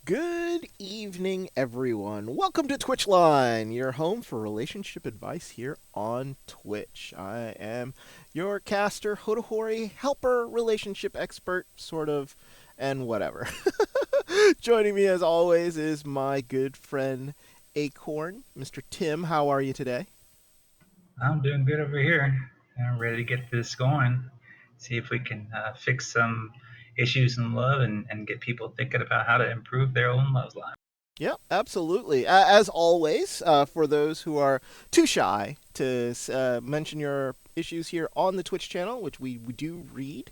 Good evening, everyone. Welcome to TwitchLine, your home for relationship advice here on Twitch. I am your caster, Hodahori, helper, relationship expert, sort of, and whatever. Joining me, as always, is my good friend Acorn. Mr. Tim, how are you today? I'm doing good over here. I'm ready to get this going. See if we can fix some issues in love and get people thinking about how to improve their own love life. Yeah, absolutely. As always, for those who are too shy to mention your issues here on the Twitch channel, which we do read,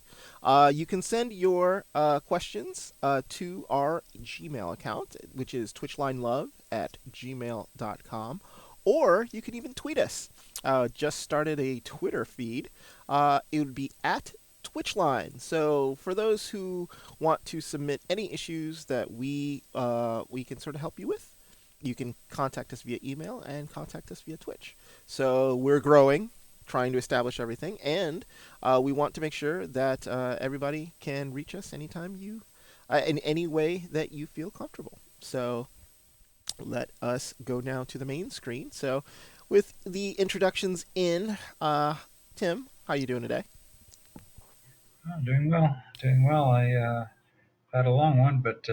you can send your questions to our Gmail account, which is twitchlinelove@gmail.com, or you can even tweet us. Just started a Twitter feed. It would be at Twitchline. So for those who want to submit any issues that we can sort of help you with, you can contact us via email and contact us via Twitch. So we're growing, trying to establish everything, and we want to make sure that everybody can reach us anytime in any way that you feel comfortable. So let us go now to the main screen. So with the introductions in, Tim, how are you doing today? Oh, doing well, doing well. I had a long one, but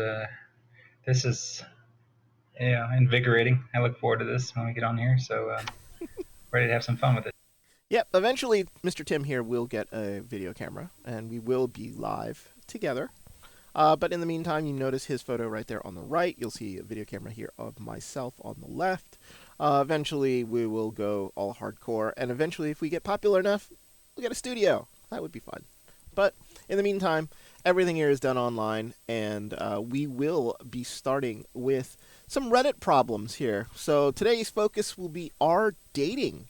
this is invigorating. I look forward to this when we get on here. So ready to have some fun with it. Yep, eventually Mr. Tim here will get a video camera and we will be live together. But in the meantime, you notice his photo right there on the right. You'll see a video camera here of myself on the left. Eventually, we will go all hardcore. And eventually, if we get popular enough, we'll get a studio. That would be fun. But in the meantime, everything here is done online. And we will be starting with some Reddit problems here. So today's focus will be our dating,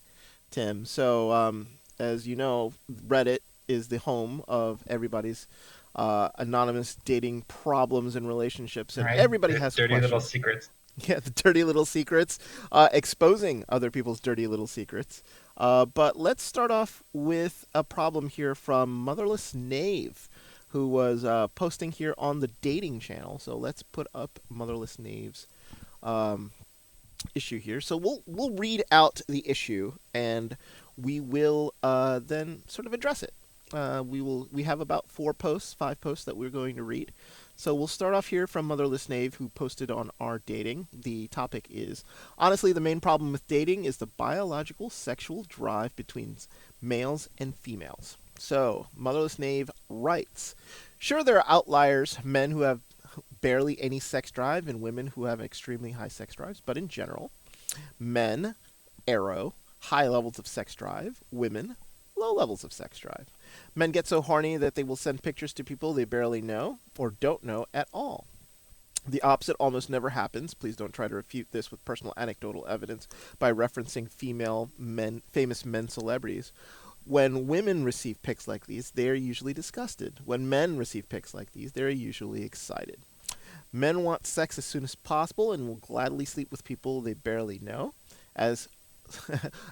Tim. So, as you know, Reddit is the home of everybody's anonymous dating problems and relationships, All and right, everybody has dirty little questions. secrets. Yeah, the dirty little secrets, exposing other people's dirty little secrets. But let's start off with a problem here from Motherless Knave, who was posting here on the dating channel. So let's put up Motherless Knave's um, issue here. So we'll read out the issue and we will then sort of address it. We have about 5 posts that we're going to read. So we'll start off here from Motherless Knave, who posted on our dating. The topic is, honestly, the main problem with dating is the biological sexual drive between males and females. So Motherless Knave writes, sure, there are outliers, men who have barely any sex drive and women who have extremely high sex drives, but in general, men, arrow, high levels of sex drive, women, low levels of sex drive. Men get so horny that they will send pictures to people they barely know or don't know at all. The opposite almost never happens. Please don't try to refute this with personal anecdotal evidence by referencing famous men celebrities. When women receive pics like these, they are usually disgusted. When men receive pics like these, they are usually excited. Men want sex as soon as possible and will gladly sleep with people they barely know. As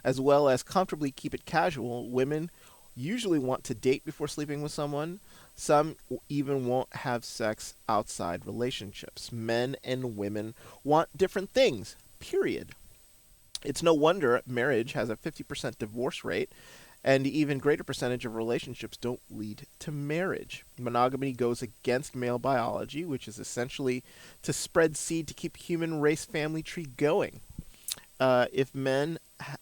as well as comfortably keep it casual, women usually want to date before sleeping with someone. Some even won't have sex outside relationships. Men and women want different things, period. It's no wonder marriage has a 50% divorce rate, and the even greater percentage of relationships don't lead to marriage. Monogamy goes against male biology, which is essentially to spread seed to keep human race family tree going. If men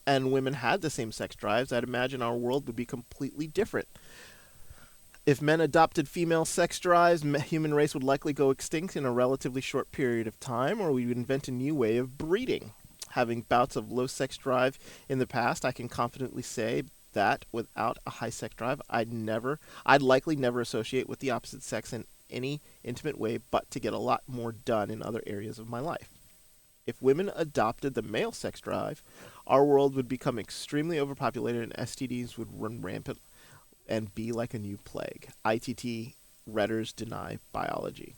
and women had the same sex drives, I'd imagine our world would be completely different. If men adopted female sex drives, human race would likely go extinct in a relatively short period of time, or we would invent a new way of breeding. Having bouts of low sex drive in the past, I can confidently say that without a high sex drive, I'd likely never associate with the opposite sex in any intimate way, but to get a lot more done in other areas of my life. If women adopted the male sex drive, our world would become extremely overpopulated and STDs would run rampant and be like a new plague. ITT Redders deny biology.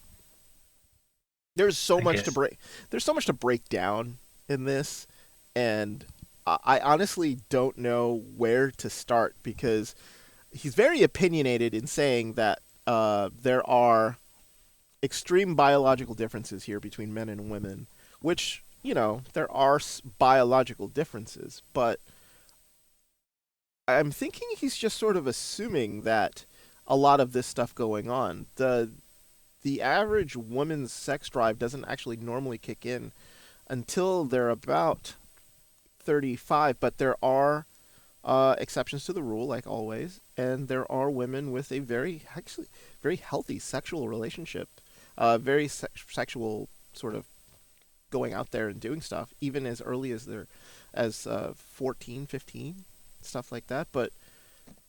There's so I much to guess. break. There's so much to break down in this, and I honestly don't know where to start because he's very opinionated in saying that there are extreme biological differences here between men and women, which, there are biological differences, but I'm thinking he's just sort of assuming that a lot of this stuff going on, the average woman's sex drive doesn't actually normally kick in until they're about 35, but there are exceptions to the rule, like always, and there are women with a actually very healthy sexual relationship, very sexual sort of going out there and doing stuff, even as early as they're as 14, 15, stuff like that. But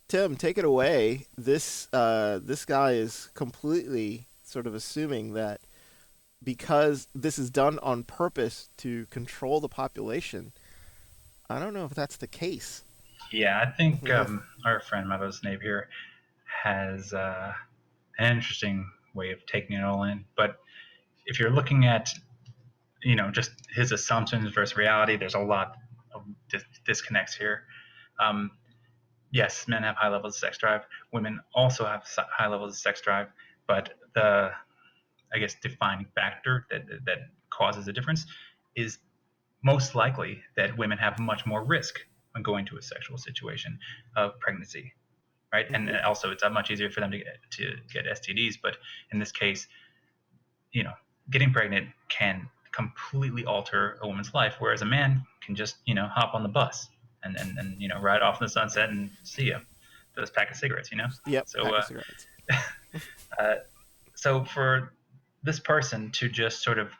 Tim, take it away. This guy is completely sort of assuming that because this is done on purpose to control the population. I don't know if that's the case. Yeah, I think Yeah. our friend Meadows Snape here has an interesting way of taking it all in. But if you're looking at, just his assumptions versus reality, there's a lot of disconnects here. Um, yes, men have high levels of sex drive. Women also have high levels of sex drive, but the, I guess, defining factor that causes a difference is most likely that women have much more risk when going to a sexual situation of pregnancy, right? And Mm-hmm. also, it's much easier for them to get STDs. But in this case, you know, getting pregnant can completely alter a woman's life, whereas a man can just, hop on the bus and ride off in the sunset and see you. Those pack of cigarettes. Yep. So Pack of cigarettes. uh, so for this person to just sort of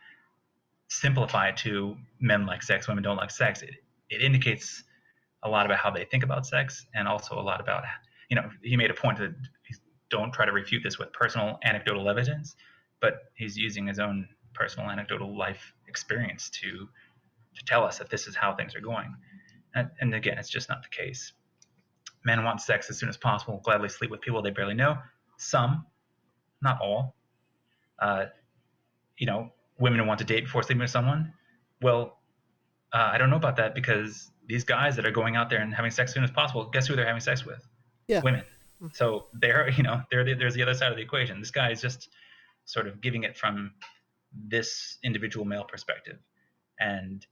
simplify to men like sex, women don't like sex, it indicates a lot about how they think about sex, and also a lot about, he made a point that don't try to refute this with personal anecdotal evidence, but he's using his own personal anecdotal life experience to tell us that this is how things are going. And again, it's just not the case. Men want sex as soon as possible, gladly sleep with people they barely know. Some, not all. Uh, Women want to date before sleeping with someone. Well, I don't know about that, because these guys that are going out there and having sex as soon as possible, guess who they're having sex with? Yeah. Women. So there's the other side of the equation. This guy is just sort of giving it from this individual male perspective, and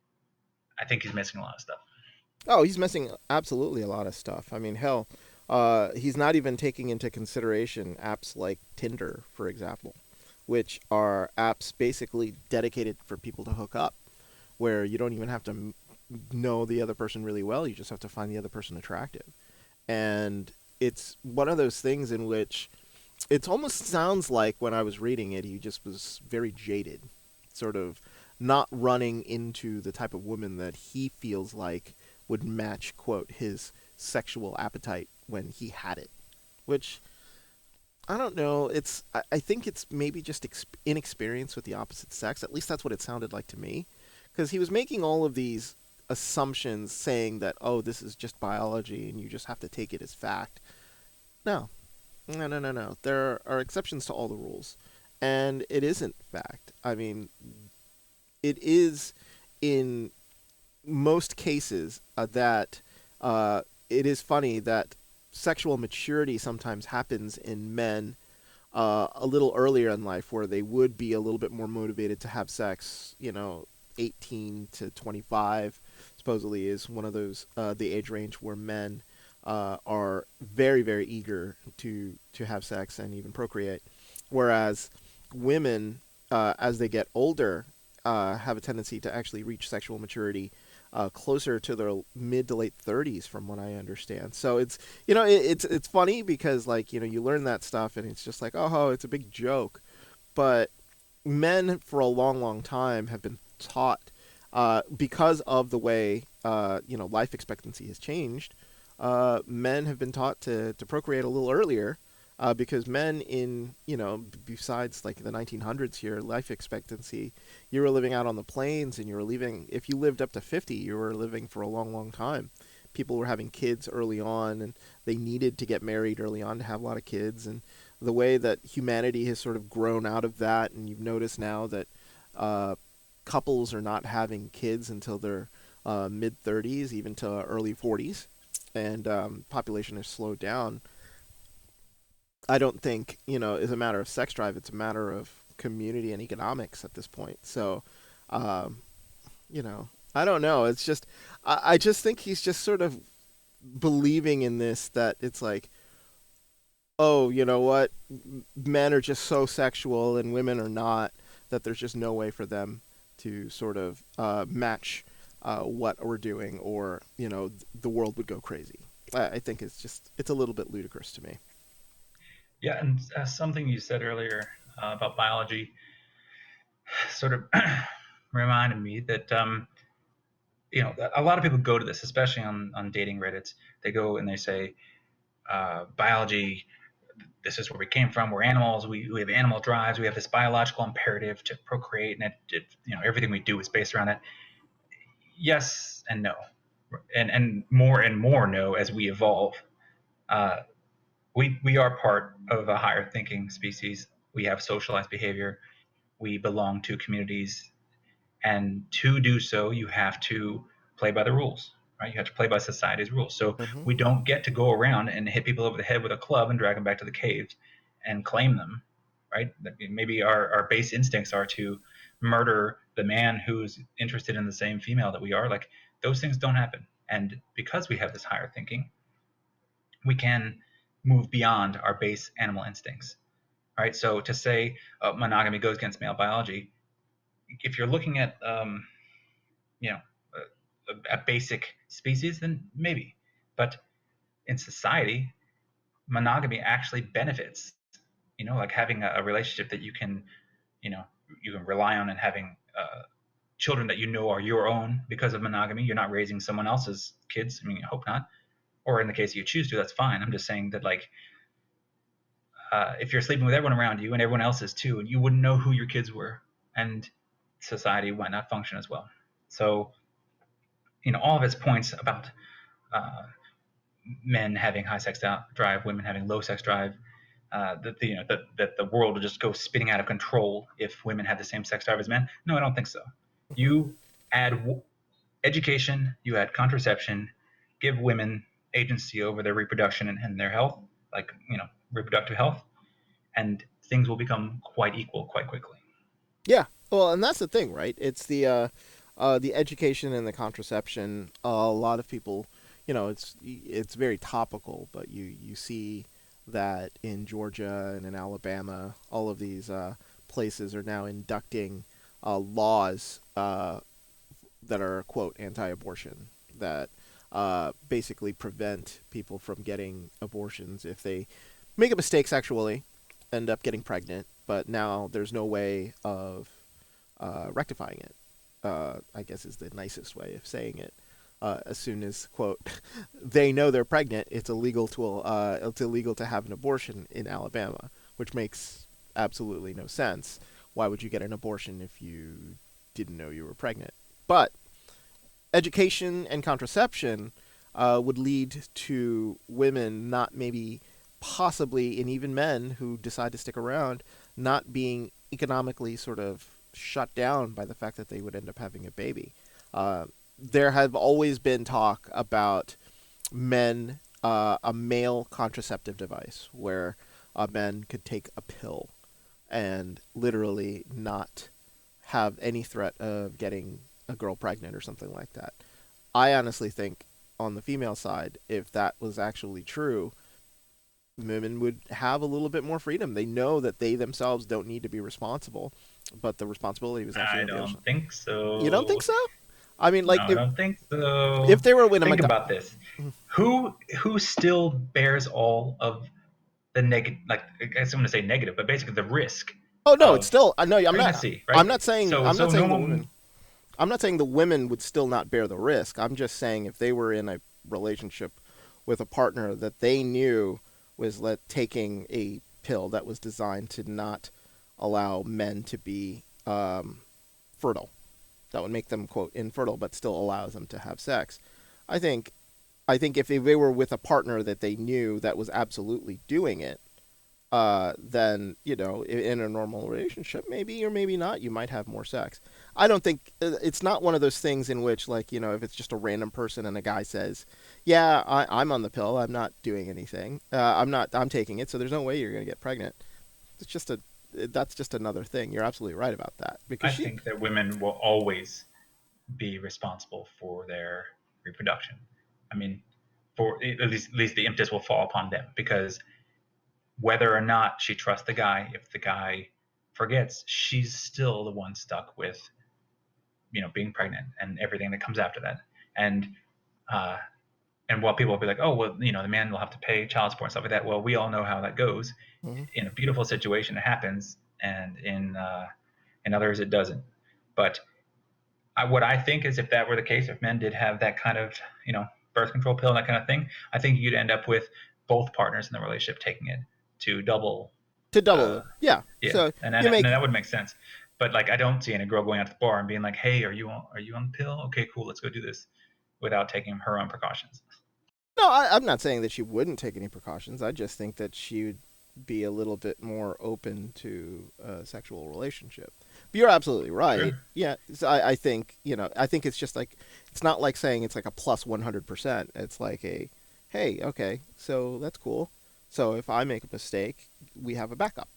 I think he's missing a lot of stuff. Oh, he's missing absolutely a lot of stuff. I mean, hell, he's not even taking into consideration apps like Tinder, for example, which are apps basically dedicated for people to hook up, where you don't even have to know the other person really well. You just have to find the other person attractive. And it's one of those things in which it almost sounds like when I was reading it, he just was very jaded, sort of not running into the type of woman that he feels like would match, quote, his sexual appetite when he had it. Which, I don't know, I think it's maybe just inexperience with the opposite sex. At least that's what it sounded like to me. Because he was making all of these assumptions saying that, oh, this is just biology and you just have to take it as fact. No, no, no, no, no. There are exceptions to all the rules. And it isn't fact. I mean, it is in most cases that it is funny that sexual maturity sometimes happens in men a little earlier in life, where they would be a little bit more motivated to have sex. 18 to 25 supposedly is one of those the age range where men are very, very eager to have sex and even procreate, whereas women, as they get older, have a tendency to actually reach sexual maturity closer to their mid to late 30s, from what I understand. So it's funny because, like, you learn that stuff and it's just like, oh, it's a big joke, but men for a long, long time have been taught, because of the way life expectancy has changed. Men have been taught to procreate a little earlier, because men in, besides like the 1900s here, life expectancy, you were living out on the plains and you were living, if you lived up to 50, you were living for a long, long time. People were having kids early on, and they needed to get married early on to have a lot of kids. And the way that humanity has sort of grown out of that, and you've noticed now that uh, couples are not having kids until their mid 30s, even to early 40s, and population has slowed down. I don't think, is a matter of sex drive. It's a matter of community and economics at this point. So, um, I don't know. It's just I just think he's just sort of believing in this, that it's like, oh, you know what, men are just so sexual and women are not, that there's just no way for them to sort of match what we're doing, or the world would go crazy. I think it's a little bit ludicrous to me. Yeah, and something you said earlier about biology sort of reminded me that a lot of people go to this, especially on dating Reddits. They go and they say biology. This is where we came from. We're animals. We have animal drives. We have this biological imperative to procreate, and everything we do is based around it. Yes and no, and more no as we evolve. Uh, we are part of a higher thinking species. We have socialized behavior. We belong to communities, and to do so, you have to play by the rules, right? You have to play by society's rules. So Hmm. we don't get to go around and hit people over the head with a club and drag them back to the caves and claim them, right? Maybe our base instincts are to murder the man who's interested in the same female that we are. Like, those things don't happen. And because we have this higher thinking, we can move beyond our base animal instincts, right? So to say monogamy goes against male biology, if you're looking at you know a basic species, then maybe. But in society, monogamy actually benefits. Like having a relationship that you know, you can rely on, and having children that are your own because of monogamy. You're not raising someone else's kids. I mean, I hope not. Or in the case you choose to, that's fine. I'm just saying that, like, if you're sleeping with everyone around you and everyone else is too, you wouldn't know who your kids were, and society might not function as well. So, all of its points about uh, men having high sex drive, women having low sex drive, that the world will just go spinning out of control if women had the same sex drive as men. No, I don't think so. Hmm. You add education, you add contraception, give women agency over their reproduction and their health, like reproductive health, and things will become quite equal quite quickly. Yeah. Well, and that's the thing, right? It's the education and the contraception. A lot of people, it's very topical, but you see that in Georgia and in Alabama, all of these places are now inducting laws that are, quote, anti-abortion, that basically prevent people from getting abortions if they make a mistake sexually, end up getting pregnant, but now there's no way of rectifying it. I guess is the nicest way of saying it. As soon as, quote, they know they're pregnant, it's illegal to have an abortion in Alabama, which makes absolutely no sense. Why would you get an abortion if you didn't know you were pregnant? But education and contraception would lead to women not, maybe possibly, and even men who decide to stick around, not being economically sort of shut down by the fact that they would end up having a baby. There have always been talk about a male contraceptive device where men could take a pill and literally not have any threat of getting a girl pregnant or something like that. I honestly think, on the female side, if that was actually true, women would have a little bit more freedom. They know that they themselves don't need to be responsible, but the responsibility was actually I on the other don't side. think You don't think so. so? I mean, No, like, I if don't think so. they were in a Think about this. Who still bears all of the negative? Like, I guess I'm going to say negative, but basically the risk oh no, it's of still no. I'm not. pregnancy, I'm right? not saying. So I'm not so saying the normal. women. I'm not saying the women would still not bear the risk. I'm just saying if they were in a relationship with a partner that they knew was taking a pill that was designed to not allow men to be fertile, that would make them, quote, infertile, but still allows them to have sex. I think if they were with a partner that they knew that was absolutely doing it, then in a normal relationship, maybe or maybe not, you might have more sex. I don't think it's not one of those things in which, like, if it's just a random person and a guy says, "Yeah, I'm on the pill. I'm not doing anything. I'm taking it, so there's no way you're gonna get pregnant." It's just that's just another thing. You're absolutely right about that because I she. think that women will always be responsible for their reproduction. I mean, for at least the impetus will fall upon them, because whether or not she trusts the guy, if the guy forgets, she's still the one stuck with being pregnant and everything that comes after that. And uh, and while people will be like, oh well, the man will have to pay child support and stuff like that. Well, we all know how that goes. Mhm. In a beautiful situation, it happens, and in others, it doesn't. But what I think is, if that were the case, if men did have that kind of birth control pill and that kind of thing, I think you'd end up with both partners in the relationship taking it to double. To double Uh, it, yeah. yeah, So and you then, and make that would make sense. But like, I don't see any girl going out to the bar and being like, "Hey, are you on the pill? Okay, cool, let's go do this," without taking her own precautions. no. I'm not saying that she wouldn't take any precautions. I just think that she would be a little bit more open to a sexual relationship. But you're absolutely right. Sure. Yeah, so I think I think it's just like it's not like saying it's like a plus 100%. It's like a hey, okay, so that's cool. So if I make a mistake, we have a backup.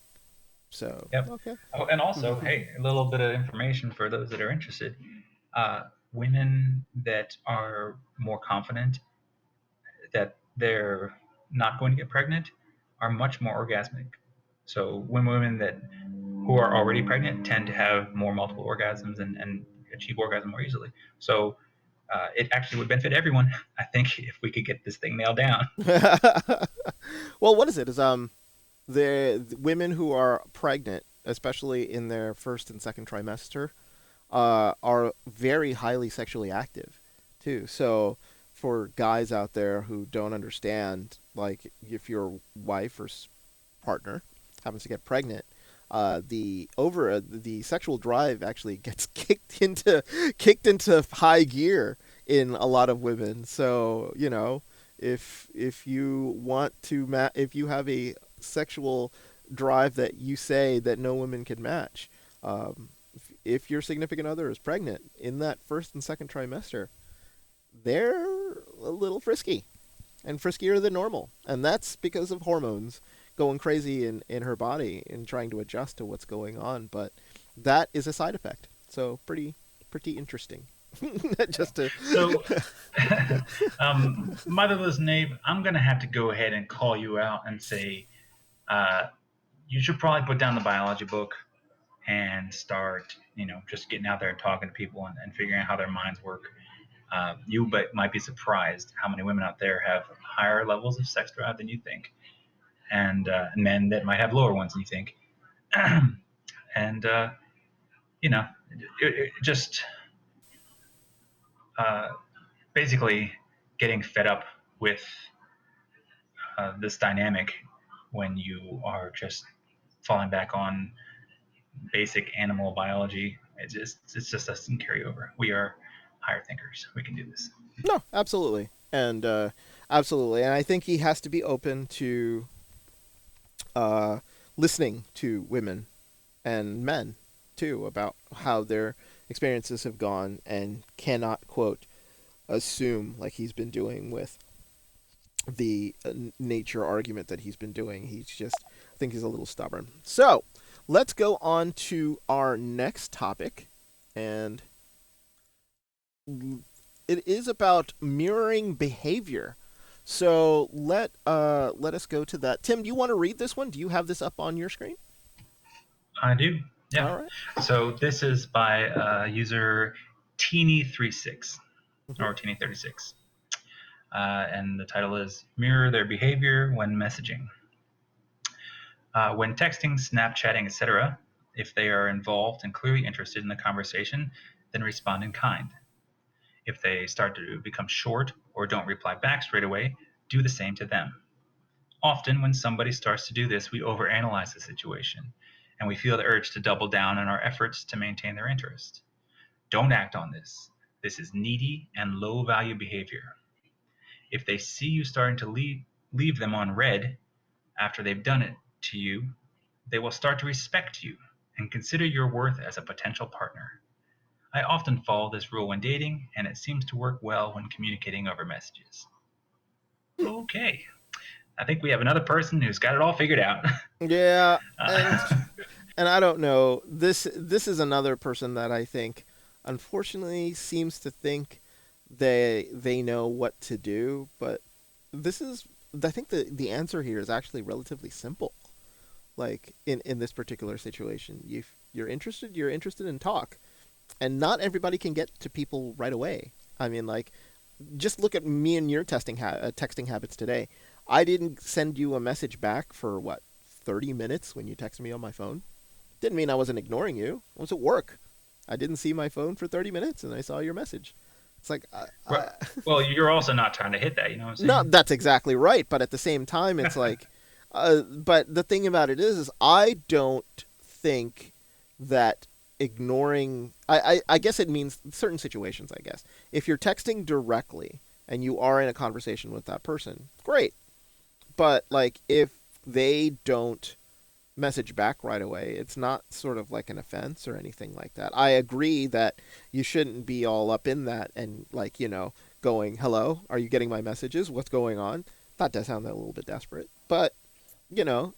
So Yep. okay. Oh, and also, hey, a little bit of information for those that are interested. Uh, Women that are more confident that they're not going to get pregnant are much more orgasmic. So when women that who are already pregnant tend to have more multiple orgasms and achieve orgasm more easily. So it actually would benefit everyone, I think, if we could get this thing nailed down. Well, what is it? Is the women who are pregnant, especially in their first and second trimester, are very highly sexually active, too. So for guys out there who don't understand, like if your wife or partner happens to get pregnant, the sexual drive actually gets kicked into high gear in a lot of women. So if you want to if you have a sexual drive that you say that no women can match, if your significant other is pregnant in that first and second trimester, they're a little frisky and friskier than normal. And that's because of hormones going crazy in her body and trying to adjust to what's going on. But that is a side effect. So pretty interesting. Just to So, motherless Nave, I'm going to have to go ahead and call you out and say uh, you should probably put down the biology book and start, just getting out there and talking to people and figuring out how their minds work. Might be surprised how many women out there have higher levels of sex drive than you think, and men that might have lower ones than you think. And you know, just uh, basically getting fed up with this dynamic when you are just falling back on basic animal biology. It just doesn't carry over. We are higher thinkers. We can do this. no, absolutely. And absolutely. And I think he has to be open to uh, listening to women and men too about how their experiences have gone and cannot quote assume like he's been doing with the nature argument that he's been doing. He's just, I think he's a little stubborn. So let's go on to our next topic, and it is about mirroring behavior. So let us go to that. Tim, do you want to read this one? Do you have this up on your screen? I do. Yeah. All right. So this is by user Teeny36 Mm-hmm. or Teeny36. And the title is Mirror Their Behavior When Messaging. When texting, Snapchatting, etc., if they are involved and clearly interested in the conversation, then respond in kind. If they start to become short or don't reply back straight away, do the same to them. Often, when somebody starts to do this, we overanalyze the situation and we feel the urge to double down on our efforts to maintain their interest. Don't act on this. This is needy and low value behavior. If they see you starting to leave them on red after they've done it to you, they will start to respect you and consider your worth as a potential partner. I often follow this rule when dating, and it seems to work well when communicating over messages. Okay, I think we have another person who's got it all figured out. Yeah, and uh, And I don't know. This is another person that I think, unfortunately, seems to think they know what to do. But this is, I think the answer here is actually relatively simple. Like in this particular situation, you're interested in talk, and not everybody can get to people right away. I mean, like, just look at me and your texting habits today. I didn't send you a message back for what 30 minutes when you texted me on my phone. Didn't mean I wasn't ignoring you. I was at work. I didn't see my phone for 30 minutes and I saw your message. It's like, Well, well, you're also not trying to hit that. You know what I'm no, saying? that's exactly right. But at the same time, it's like, but the thing about it is I don't think that ignoring, I guess it means certain situations, I guess. If you're texting directly and you are in a conversation with that person, great. But like, if they don't message back right away, it's not sort of like an offense or anything like that. I agree that you shouldn't be all up in that and like, going, "Hello, are you getting my messages? What's going on?" That does sound a little bit desperate. But,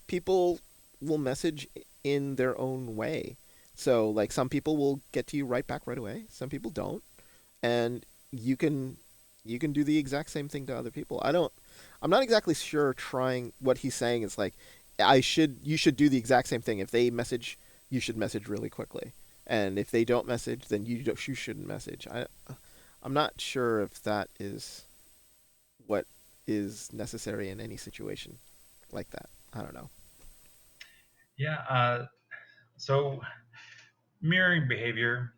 people will message in their own way. So, like, some people will get to you right back right away. Some people don't. And you can do the exact same thing to other people. I'm not exactly sure trying what he's saying is like you should do the exact same thing. If they message, you should message really quickly. And if they don't message, then you shouldn't message. I'm not sure if that is what is necessary in any situation like that. I don't know. Yeah. So mirroring behavior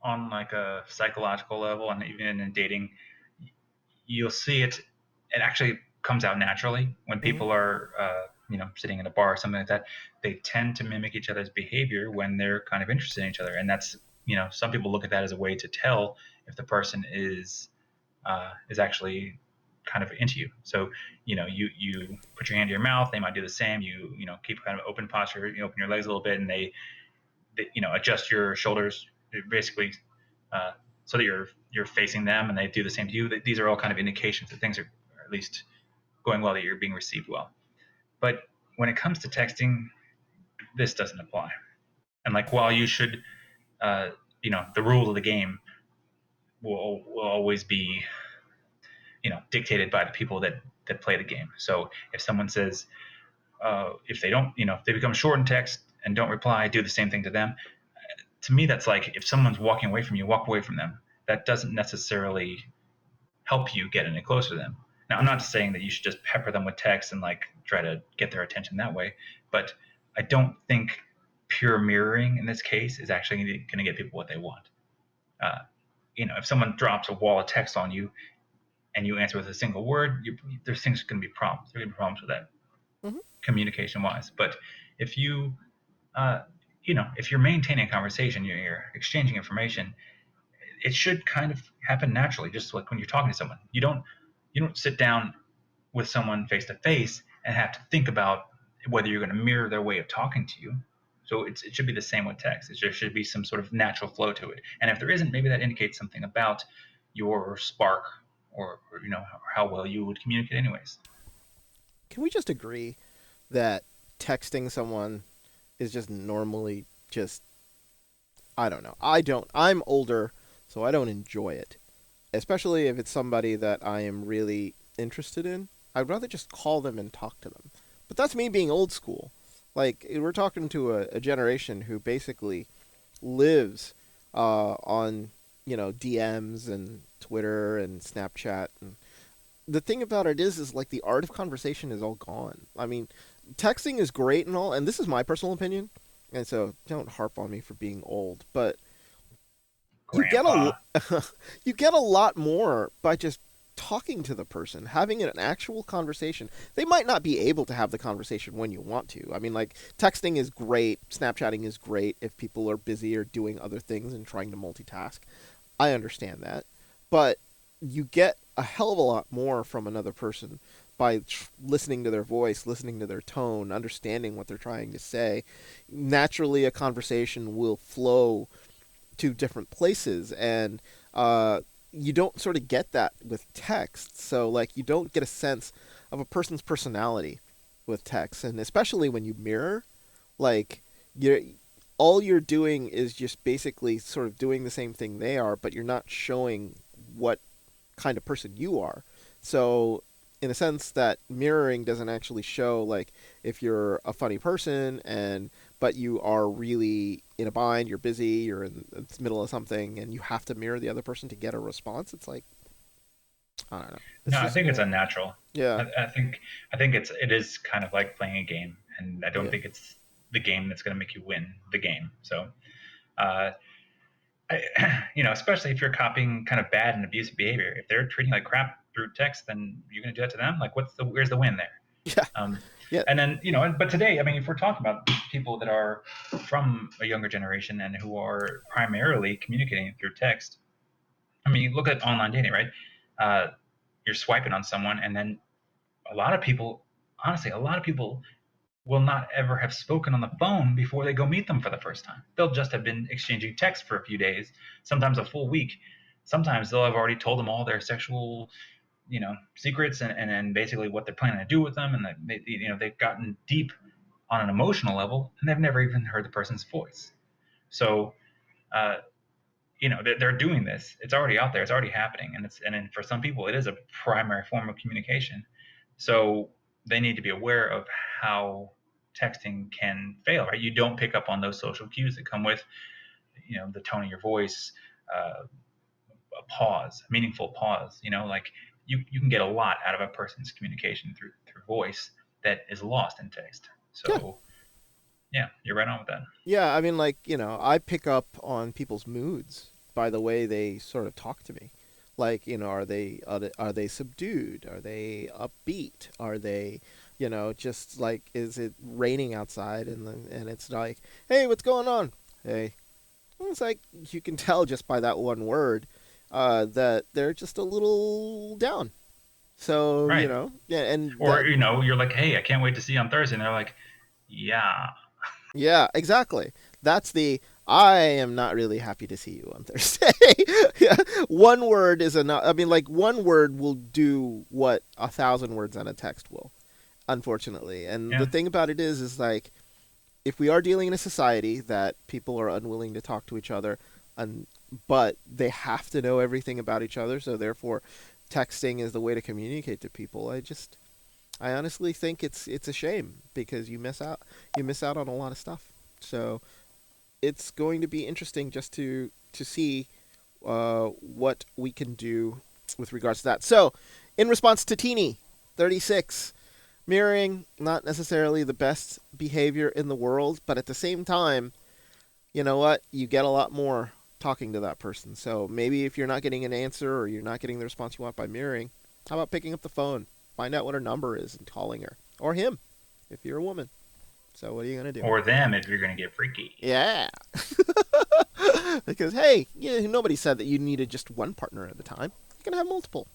on like a psychological level and even in dating, you'll see it. It actually comes out naturally when Hmm. people are, sitting in a bar or something like that. They tend to mimic each other's behavior when they're kind of interested in each other, and that's, some people look at that as a way to tell if the person is actually kind of into you. So, you put your hand to your mouth, they might do the same. Keep kind of open posture, you open your legs a little bit, and they adjust your shoulders basically, uh, so that you're facing them, and they do the same to you. These are all kind of indications that things are at least going well, that you're being received well. But when it comes to texting, this doesn't apply. And like, while you should, uh, the rules of the game will always be, dictated by the people that play the game. So if someone says, if they don't, if they become short in text and don't reply, do the same thing to them. To me, that's like, if someone's walking away from you, walk away from them. That doesn't necessarily help you get any closer to them. Now, I'm not Hmm. saying that you should just pepper them with text and like try to get their attention that way, but I don't think pure mirroring in this case is actually going to get people what they want. Uh, if someone drops a wall of text on you and you answer with a single word, there's things going to be problems. There are going to be problems with that, Hmm. communication wise. But if you, uh, if you're maintaining a conversation, you're exchanging information, it should kind of happen naturally, just like when you're talking to someone. You don't sit down with someone face to face and have to think about whether you're going to mirror their way of talking to you. So it should be the same with text. There should be some sort of natural flow to it. And if there isn't, maybe that indicates something about your spark, or how well you would communicate anyways. Can we just agree that texting someone is just normally just, I don't know. I'm older, so I don't enjoy it. Especially if it's somebody that I am really interested in. I'd rather just call them and talk to them. But that's me being old school. Like, we're talking to a generation who basically lives on, DMs and Twitter and Snapchat. And the thing about it is like the art of conversation is all gone. I mean, texting is great and all, and this is my personal opinion, and so don't harp on me for being old, but you get Grandpa. you get a lot more by just talking to the person, having an actual conversation. They might not be able to have the conversation when you want to. I mean, like, texting is great, Snapchatting is great if people are busy or doing other things and trying to multitask. I understand that. But you get a hell of a lot more from another person by listening to their voice, listening to their tone, understanding what they're trying to say. Naturally, a conversation will flow to different places, and you don't sort of get that with text. So, like, you don't get a sense of a person's personality with text, and especially when you mirror, like, you all you're doing is just basically sort of doing the same thing they are, but you're not showing what kind of person you are. So, in a sense, that mirroring doesn't actually show like if you're a funny person and but you are really in a bind, you're busy, you're in the middle of something, and you have to mirror the other person to get a response. It's like I don't know. It's No, I just think it's more. unnatural. Yeah, I think it is kind of like playing a game, and I don't yeah, think it's the game that's going to make you win the game. So, uh, especially if you're copying kind of bad and abusive behavior, if they're treating you like crap through text, then you're going to do that to them. Like, where's the win there? yeah, Um, yeah, and then, but today, I mean, if we're talking about people that are from a younger generation and who are primarily communicating through text, I mean, you look at online dating, right? Uh, you're swiping on someone, and then a lot of people, honestly, a lot of people will not ever have spoken on the phone before they go meet them for the first time. They'll just have been exchanging texts for a few days, sometimes a full week. Sometimes they'll have already told them all their sexual, secrets and basically what they're planning to do with them, and they've gotten deep on an emotional level, and they've never even heard the person's voice. So, uh, they're doing this. It's already out there. It's already happening, and then for some people, it is a primary form of communication. So they need to be aware of how texting can fail. Right? You don't pick up on those social cues that come with, the tone of your voice, uh, a pause, a meaningful pause. Like you can get a lot out of a person's communication through voice that is lost in text. yeah. So yeah, you're right on with that. Yeah, I mean, like, I pick up on people's moods by the way they sort of talk to me. Like, are they subdued? Are they upbeat? Are they, just like, is it raining outside and it's like, hey, what's going on? Hey, it's like you can tell just by that one word, that they're just a little down. So, Right. yeah, and Or that you're like, hey, I can't wait to see you on Thursday, and they're like, yeah. Yeah, exactly. That's the I am not really happy to see you on Thursday. Yeah, one word is enough. I mean, like one word will do what 1,000 words on a text will, unfortunately. And the Yeah. thing about it is like if we are dealing in a society that people are unwilling to talk to each other, and but they have to know everything about each other, so therefore, texting is the way to communicate to people. I honestly think it's a shame because you miss out on a lot of stuff. So it's going to be interesting just to see what we can do with regards to that. So, in response to Teeny 36, mirroring not necessarily the best behavior in the world, but at the same time, you know what? You get a lot more talking to that person. So maybe if you're not getting an answer or you're not getting the response you want by mirroring, how about picking up the phone, find out what her number is, and calling her or him if you're a woman. So what are you gonna do? Or them if you're going to get freaky. Yeah, because hey, nobody said that you needed just one partner at a time. You can have multiple.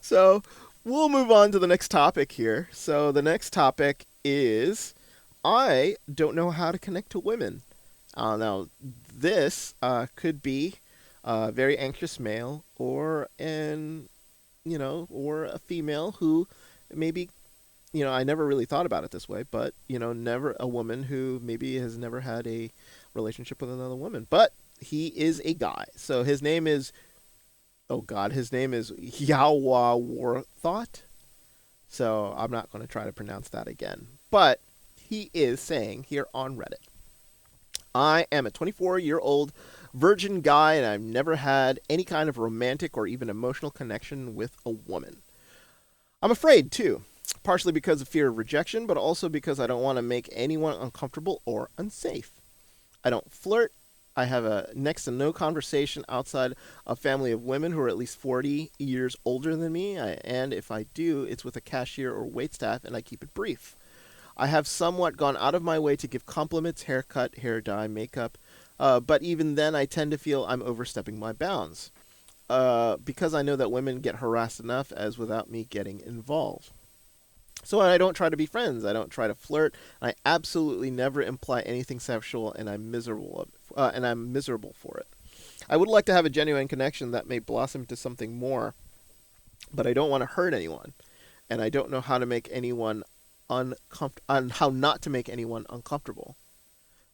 So we'll move on to the next topic here. So the next topic is I don't know how to connect to women. Now this could be a very anxious male or a female who maybe I never really thought about it this way, but never a woman who maybe has never had a relationship with another woman. But he is a guy, so his name is oh god, his name is Yawa Warthought. So I'm not going to try to pronounce that again. But he is saying here on Reddit, I am a 24-year-old virgin guy and I've never had any kind of romantic or even emotional connection with a woman. I'm afraid too, partially because of fear of rejection, but also because I don't want to make anyone uncomfortable or unsafe. I don't flirt. I have a next to no conversation outside a family of women who are at least 40 years older than me, and if I do, it's with a cashier or waitstaff, and I keep it brief. I have somewhat gone out of my way to give compliments, haircut, hair dye, makeup, but even then I tend to feel I'm overstepping my bounds. Because I know that women get harassed enough as without me getting involved. So I don't try to be friends. I don't try to flirt. I absolutely never imply anything sexual, and I'm miserable for it. I would like to have a genuine connection that may blossom into something more, but I don't want to hurt anyone, and I don't know how to make anyone on how not to make anyone uncomfortable.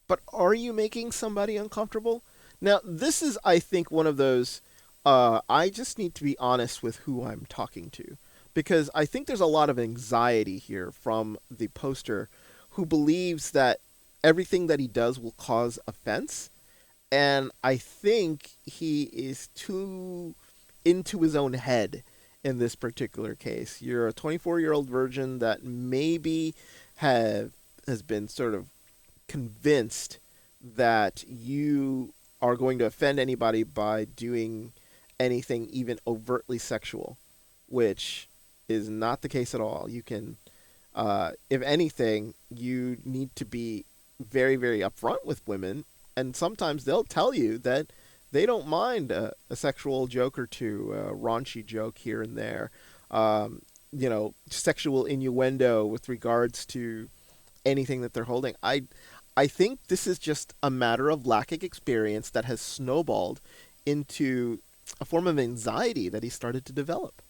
But are you making somebody uncomfortable? Now, this is, I think, one of those. I just need to be honest with who I'm talking to, because I think there's a lot of anxiety here from the poster, who believes that everything that he does will cause offense, and I think he is too into his own head in this particular case. You're a 24-year-old virgin that maybe have has been sort of convinced that you are going to offend anybody by doing anything even overtly sexual, which is not the case at all. You can, if anything, you need to be very, very upfront with women, and sometimes they'll tell you that they don't mind a sexual joke or two, a raunchy joke here and there, sexual innuendo with regards to anything that they're holding. I think this is just a matter of lacking experience that has snowballed into a form of anxiety that he started to develop.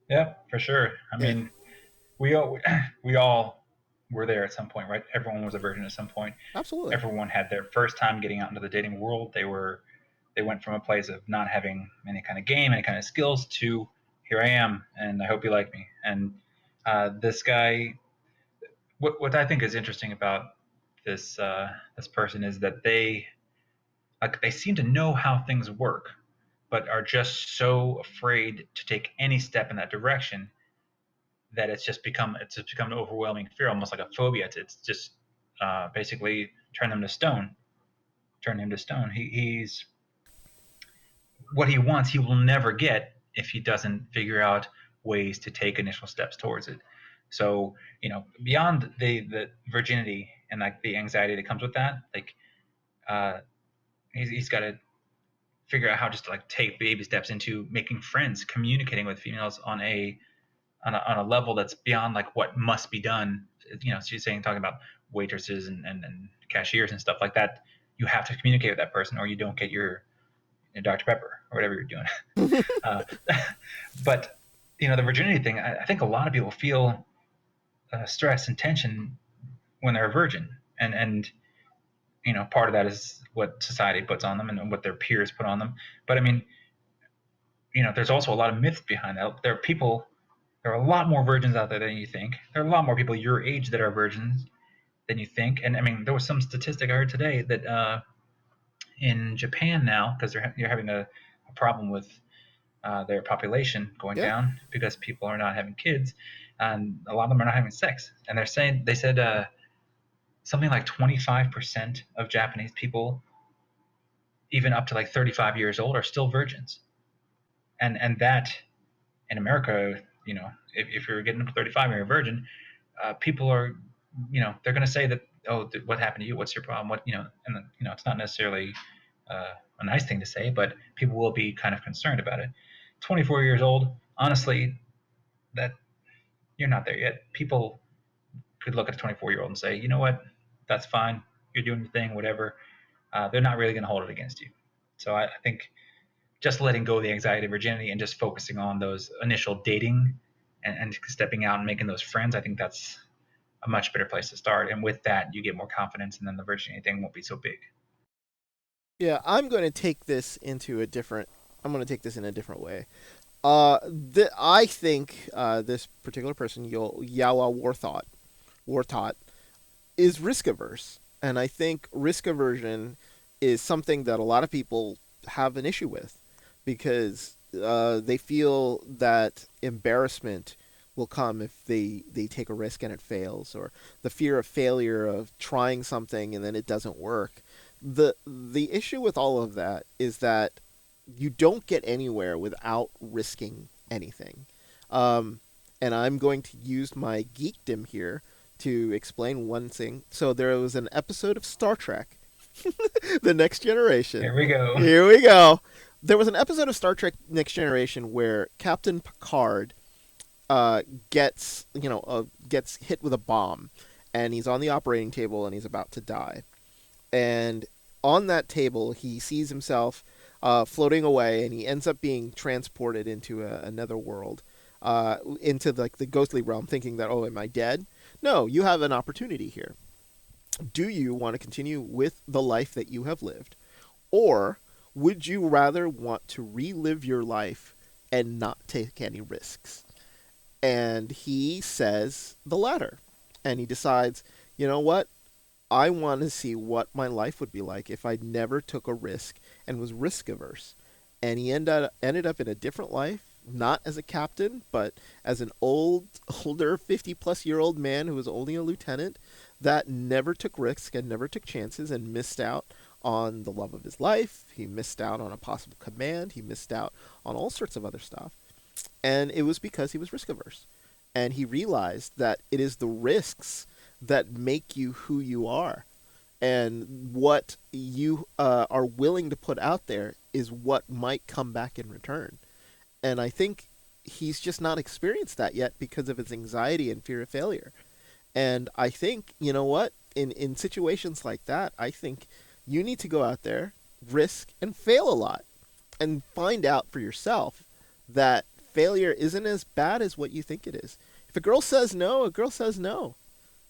Yeah, for sure. I Yeah, mean, we all we all were there at some point, right? Everyone was a virgin at some point. absolutely. Everyone had their first time getting out into the dating world. They went from a place of not having any kind of game, any kind of skills, to here I am, and I hope you like me. And this guy, what I think is interesting about this person is that they seem to know how things work, but are just so afraid to take any step in that direction that it's just become an overwhelming fear, almost like a phobia. It's just basically turn them to stone, turn him to stone. He's what he wants. He will never get if he doesn't figure out ways to take initial steps towards it. So beyond the virginity and like the anxiety that comes with that, like uh, he's got to figure out how just to like take baby steps into making friends, communicating with females on a level that's beyond like what must be done. She's saying talking about waitresses and cashiers and stuff like that. You have to communicate with that person, or you don't get your Dr. Pepper or whatever you're doing. Uh, but the virginity thing, I think a lot of people feel stress and tension when they're a virgin, and part of that is what society puts on them and what their peers put on them. But I mean, there's also a lot of myths behind that. There are a lot more virgins out there than you think. There are a lot more people your age that are virgins than you think. And I mean, there was some statistic I heard today that in Japan now, because you're having a problem with their population going Yeah. down because people are not having kids, and a lot of them are not having sex. And they said something like 25% of Japanese people, even up to like 35 years old, are still virgins. And that in America, if you're getting up to 35 and you're a virgin, people are, they're going to say that, oh, what happened to you? What's your problem? And it's not necessarily a nice thing to say, but people will be kind of concerned about it. 24 years old, honestly, that you're not there yet. People could look at a 24-year-old and say, you know what, that's fine. You're doing your thing, whatever. They're not really going to hold it against you. So I think just letting go of the anxiety of virginity and just focusing on those initial dating and stepping out and making those friends, I think that's a much better place to start. And with that, you get more confidence, and then the virginity thing won't be so big. Yeah, I'm going to take this into a different. I'm going to take this in a different way. I think this particular person, Yawa Warthot, is risk averse, and I think risk aversion is something that a lot of people have an issue with, because they feel that embarrassment will come if they take a risk and it fails, or the fear of failure of trying something and then it doesn't work. The issue with all of that is that you don't get anywhere without risking anything. Um, and I'm going to use my geekdom here to explain one thing. So there was an episode of Star Trek, The Next Generation. Here we go. Here we go. There was an episode of Star Trek Next Generation where Captain Picard gets hit with a bomb, and he's on the operating table and he's about to die. And on that table, he sees himself floating away, and he ends up being transported into another world. into like the ghostly realm, thinking that, oh, am I dead? No, you have an opportunity here. Do you want to continue with the life that you have lived, or would you rather want to relive your life and not take any risks? And he says the latter. And he decides, you know what? I want to see what my life would be like if I never took a risk and was risk averse. And he ended up in a different life, not as a captain, but as an older 50-plus-year-old man who was only a lieutenant that never took risks and never took chances and missed out on the love of his life. He missed out on a possible command. He missed out on all sorts of other stuff. And it was because he was risk averse. And he realized that it is the risks that make you who you are. And what you are willing to put out there is what might come back in return. And I think he's just not experienced that yet because of his anxiety and fear of failure. And I think, you know what? In situations like that, I think you need to go out there, risk, and fail a lot and find out for yourself that failure isn't as bad as what you think it is. If a girl says no, a girl says no.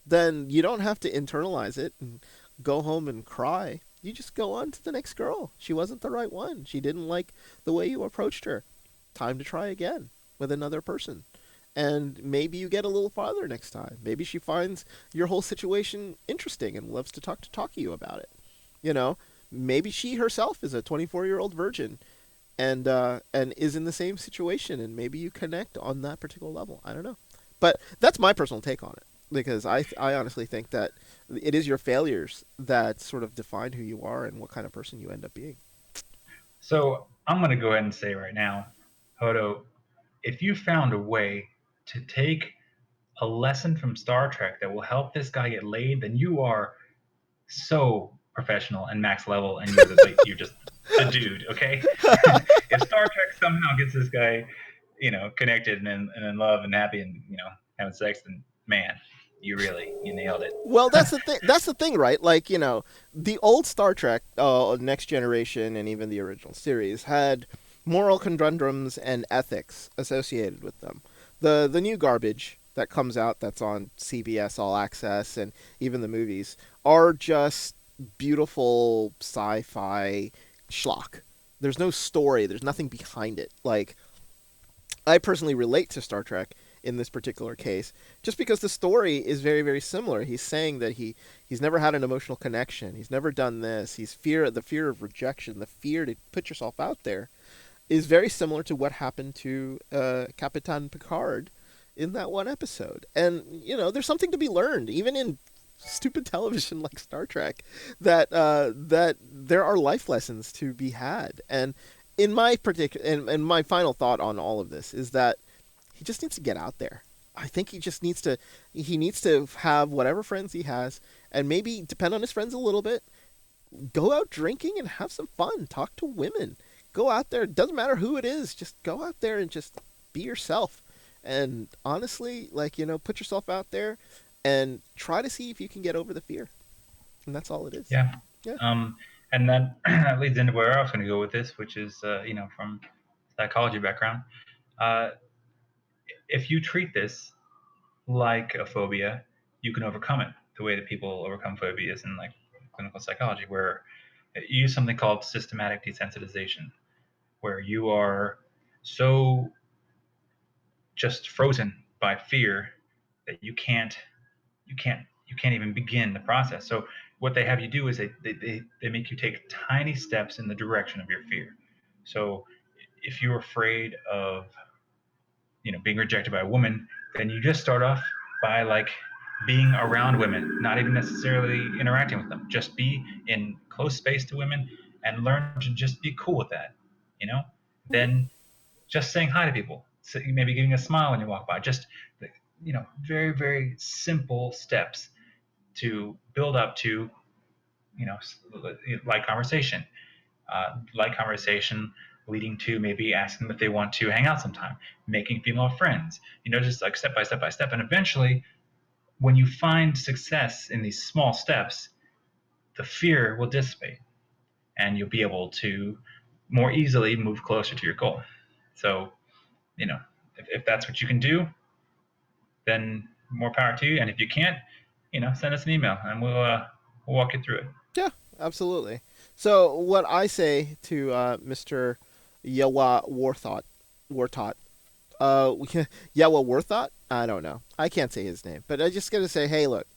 Then you don't have to internalize it and go home and cry. You just go on to the next girl. She wasn't the right one. She didn't like the way you approached her. Time to try again with another person. And maybe you get a little farther next time. Maybe she finds your whole situation interesting and loves to talk to you about it. You know, maybe she herself is a 24-year-old virgin and is in the same situation, and maybe you connect on that particular level. I don't know, but that's my personal take on it because I honestly think that it is your failures that sort of define who you are and what kind of person you end up being. So I'm going to go ahead and say right now, Hodo, if you found a way to take a lesson from Star Trek that will help this guy get laid, then you are so professional and max level, and you're just the dude. Okay, if Star Trek somehow gets this guy, connected and in love and happy and having sex, then man, you nailed it. Well, that's the thing. That's the thing, right? Like, the old Star Trek, Next Generation, and even the original series had moral conundrums and ethics associated with them. The new garbage that comes out that's on CBS All Access and even the movies are just beautiful sci-fi schlock. There's no story. There's nothing behind it. Like, I personally relate to Star Trek in this particular case, just because the story is very, very similar. He's saying that he's never had an emotional connection. He's never done this. The fear of rejection, the fear to put yourself out there, is very similar to what happened to Capitan Picard in that one episode. And there's something to be learned, even in stupid television like Star Trek, that there are life lessons to be had. And in my particular, and my final thought on all of this is that he just needs to get out there. I think he needs to have whatever friends he has and maybe depend on his friends a little bit. Go out drinking and have some fun. Talk to women. Go out there. It doesn't matter who it is. Just go out there and just be yourself. And honestly, like, put yourself out there and try to see if you can get over the fear. And that's all it is. Yeah. Yeah. And that leads into where I was going to go with this, which is, from psychology background. Uh, if you treat this like a phobia, you can overcome it the way that people overcome phobias in like clinical psychology, where you use something called systematic desensitization, where you are so just frozen by fear that you can't even begin the process. So what they have you do is they make you take tiny steps in the direction of your fear. So if you're afraid of being rejected by a woman, then you just start off by like being around women, not even necessarily interacting with them. Just be in close space to women and learn to just be cool with that. You know, Mm-hmm. then just saying hi to people, so maybe giving a smile when you walk by. Just very very simple steps to build up to you know like conversation, light conversation leading to maybe asking them if they want to hang out sometime, making female friends, just like step by step by step. And eventually, when you find success in these small steps, the fear will dissipate and you'll be able to more easily move closer to your goal. So, you know, if that's what you can do, then more power to you. And if you can't, send us an email and we'll walk you through it. Yeah, absolutely. So what I say to Mr. Yawa Warthot, Yawa Warthot, I don't know. I can't say his name, but I just gotta say, hey, look,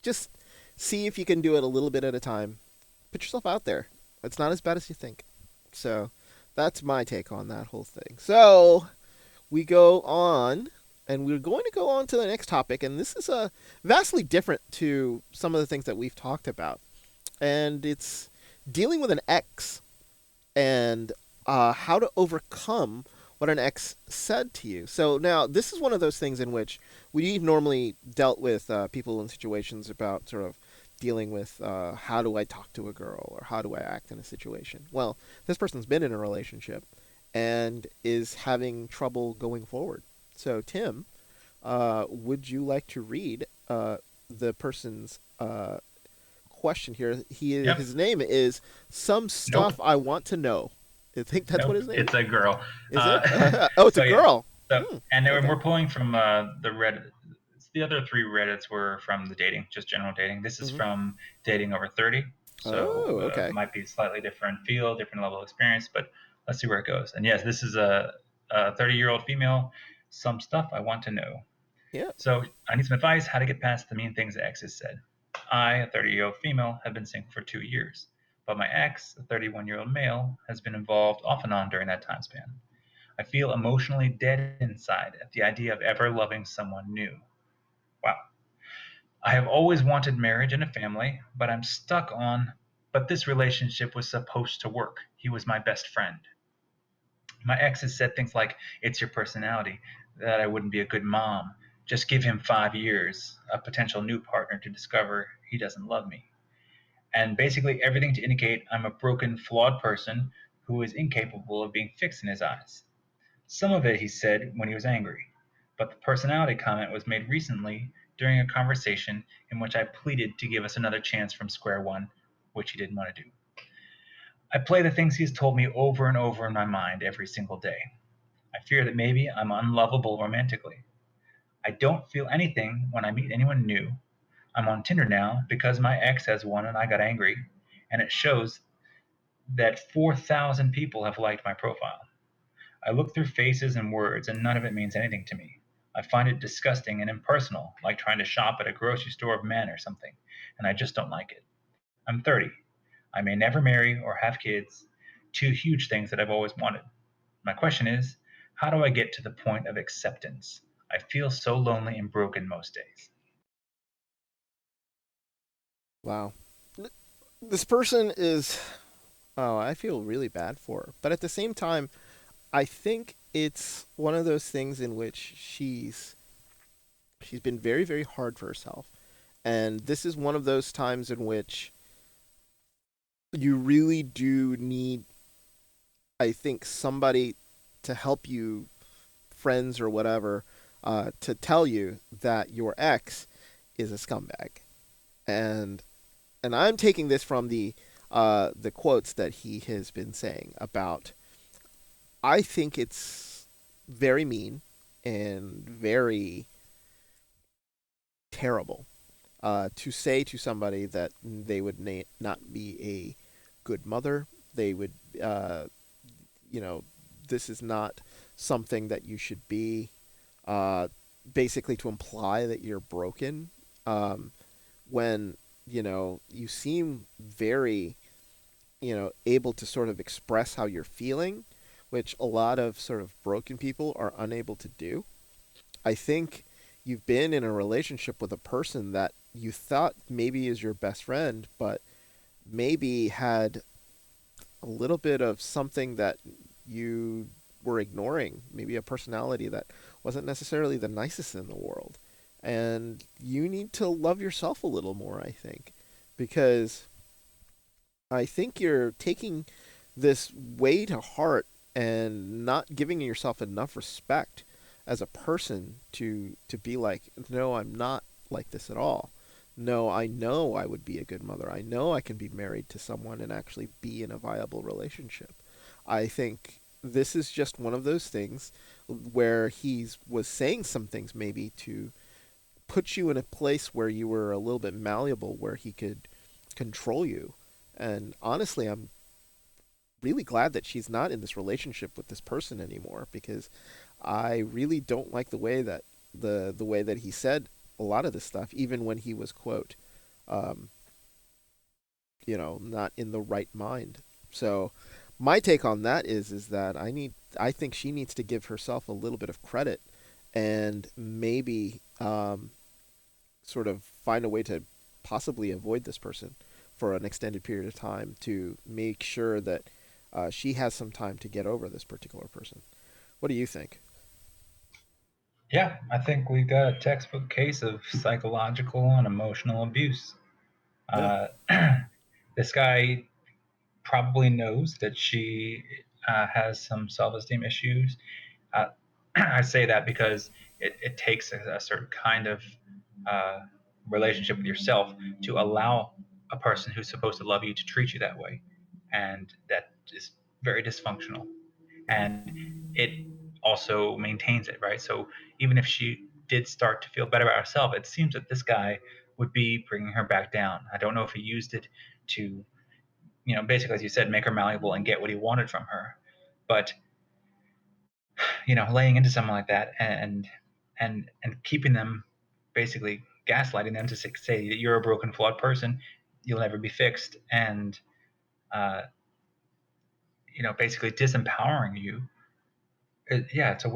just see if you can do it a little bit at a time. Put yourself out there. It's not as bad as you think. So that's my take on that whole thing. So we go on, and we're going to go on to the next topic, and this is vastly different to some of the things that we've talked about, and it's dealing with an ex and how to overcome what an ex said to you. So now this is one of those things in which we've normally dealt with people in situations about sort of dealing with how do I talk to a girl or how do I act in a situation. Well, this person's been in a relationship and is having trouble going forward. So Tim, would you like to read the person's question here? Yep. His name is Some Nope. Stuff I Want to Know. I think that's what Nope. his name It's a girl. is. It? Oh, it's a So yeah. girl. So Hmm. and then Okay. we're pulling from the Reddit. The other three Reddits were from the dating, just general dating. This is Hmm. from dating over 30. So Oh, okay. might be slightly different feel, different level of experience, but let's see where it goes. And yes, this is a 30-year-old female. Some stuff I want to know. Yeah. So I need some advice how to get past the mean things exes said. I, a 30-year-old female, have been single for 2 years, but my ex, a 31-year-old male, has been involved off and on during that time span. I feel emotionally dead inside at the idea of ever loving someone new. Wow. I have always wanted marriage and a family, but I'm stuck on, but this relationship was supposed to work. He was my best friend. My ex has said things like, it's your personality, that I wouldn't be a good mom. Just give him 5 years, a potential new partner to discover he doesn't love me. And basically everything to indicate I'm a broken, flawed person who is incapable of being fixed in his eyes. Some of it he said when he was angry, but the personality comment was made recently during a conversation in which I pleaded to give us another chance from square one, which he didn't want to do. I play the things he's told me over and over in my mind every single day. I fear that maybe I'm unlovable romantically. I don't feel anything when I meet anyone new. I'm on Tinder now because my ex has one and I got angry, and it shows that 4,000 people have liked my profile. I look through faces and words, and none of it means anything to me. I find it disgusting and impersonal, like trying to shop at a grocery store of men or something, and I just don't like it. I'm 30. I may never marry or have kids, two huge things that I've always wanted. My question is, how do I get to the point of acceptance? I feel so lonely and broken most days. Wow. This person is. Oh, I feel really bad for her, but at the same time, I think it's one of those things in which she's been very very hard for herself, and this is one of those times in which you really do need, I think, somebody to help you, friends or whatever, to tell you that your ex is a scumbag. And I'm taking this from the quotes that he has been saying about. I think it's very mean and very terrible to say to somebody that they would not be a good mother. They would, you know, this is not something that you should be. Uh, Basically, to imply that you're broken, um, when you seem very able to sort of express how you're feeling, which a lot of sort of broken people are unable to do. I think you've been in a relationship with a person that you thought maybe is your best friend, but maybe had a little bit of something that you were ignoring, maybe a personality that wasn't necessarily the nicest in the world. And you need to love yourself a little more, I think, because I think you're taking this way to heart and not giving yourself enough respect as a person to be like, no, I'm not like this at all. No, I know I would be a good mother. I know I can be married to someone and actually be in a viable relationship. I think this is just one of those things where he was saying some things maybe to put you in a place where you were a little bit malleable, where he could control you. And honestly, I'm really glad that she's not in this relationship with this person anymore, because I really don't like the way that the way that he said a lot of this stuff, even when he was quote, um, not in the right mind. So my take on that is that I think she needs to give herself a little bit of credit, and maybe sort of find a way to possibly avoid this person for an extended period of time to make sure that she has some time to get over this particular person. What do you think? Yeah, I think we got a textbook case of psychological and emotional abuse. Yeah. Uh, this guy probably knows that she has some self-esteem issues. Uh, I say that because it takes a certain kind of uh, relationship with yourself to allow a person who's supposed to love you to treat you that way, and that is very dysfunctional. Hmm. And it also maintains it, right? So even if she did start to feel better about herself, it seems that this guy would be bringing her back down. I don't know if he used it to, basically, as you said, make her malleable and get what he wanted from her. But laying into someone like that and keeping them, basically gaslighting them to say that you're a broken, flawed person, you'll never be fixed, and uh, basically disempowering you. Yeah, it's a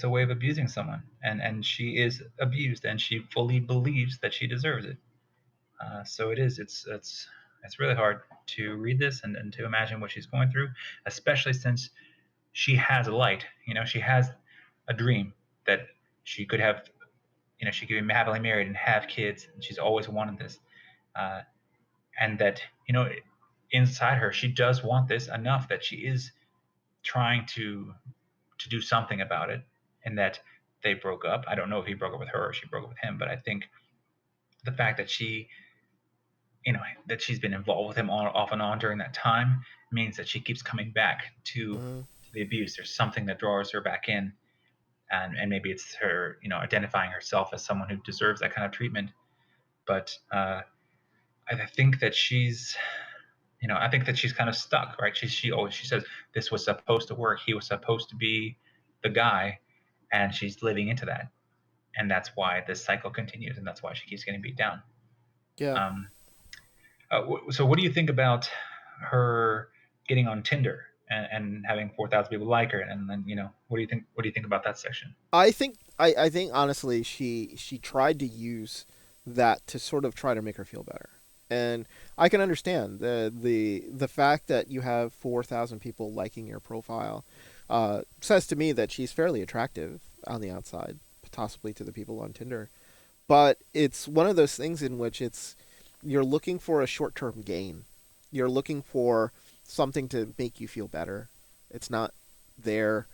way of abusing someone, and she is abused, and she fully believes that she deserves it. So it is. It's really hard to read this and to imagine what she's going through, especially since she has a light. She has a dream that she could have. She could be happily married and have kids, and she's always wanted this. Uh, and that inside her, she does want this enough that she is trying to do something about it, and that they broke up. I don't know if he broke up with her or she broke up with him, but I think the fact that that she's been involved with him on, off and on during that time means that she keeps coming back Uh, to the abuse. There's something that draws her back in, and maybe it's her, identifying herself as someone who deserves that kind of treatment. But I think that she's kind of stuck, right? She says this was supposed to work. He was supposed to be the guy, and she's living into that, and that's why this cycle continues, and that's why she keeps getting beat down. yeah. Um, so, what do you think about her getting on Tinder and having 4,000 people like her? And then, what do you think? What do you think about that section? I think honestly she tried to use that to sort of try to make her feel better. And I can understand the fact that you have 4,000 people liking your profile says to me that she's fairly attractive on the outside, possibly to the people on Tinder. But it's one of those things in which you're looking for a short-term gain. You're looking for something to make you feel better. It's not there,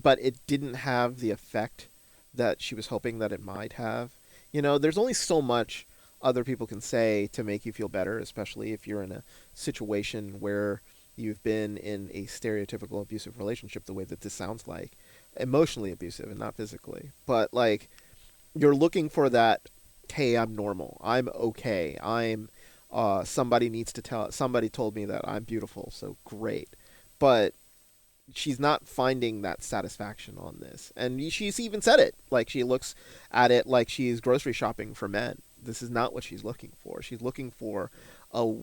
but it didn't have the effect that she was hoping that it might have. There's only so much other people can say to make you feel better, especially if you're in a situation where you've been in a stereotypical abusive relationship, the way that this sounds like, emotionally abusive and not physically. But like, you're looking for that, hey, I'm normal, I'm okay, I'm somebody told me that I'm beautiful, so great. But she's not finding that satisfaction on this, and she's even said it, like she looks at it like she's grocery shopping for men. This is not what she's looking for. She's looking for a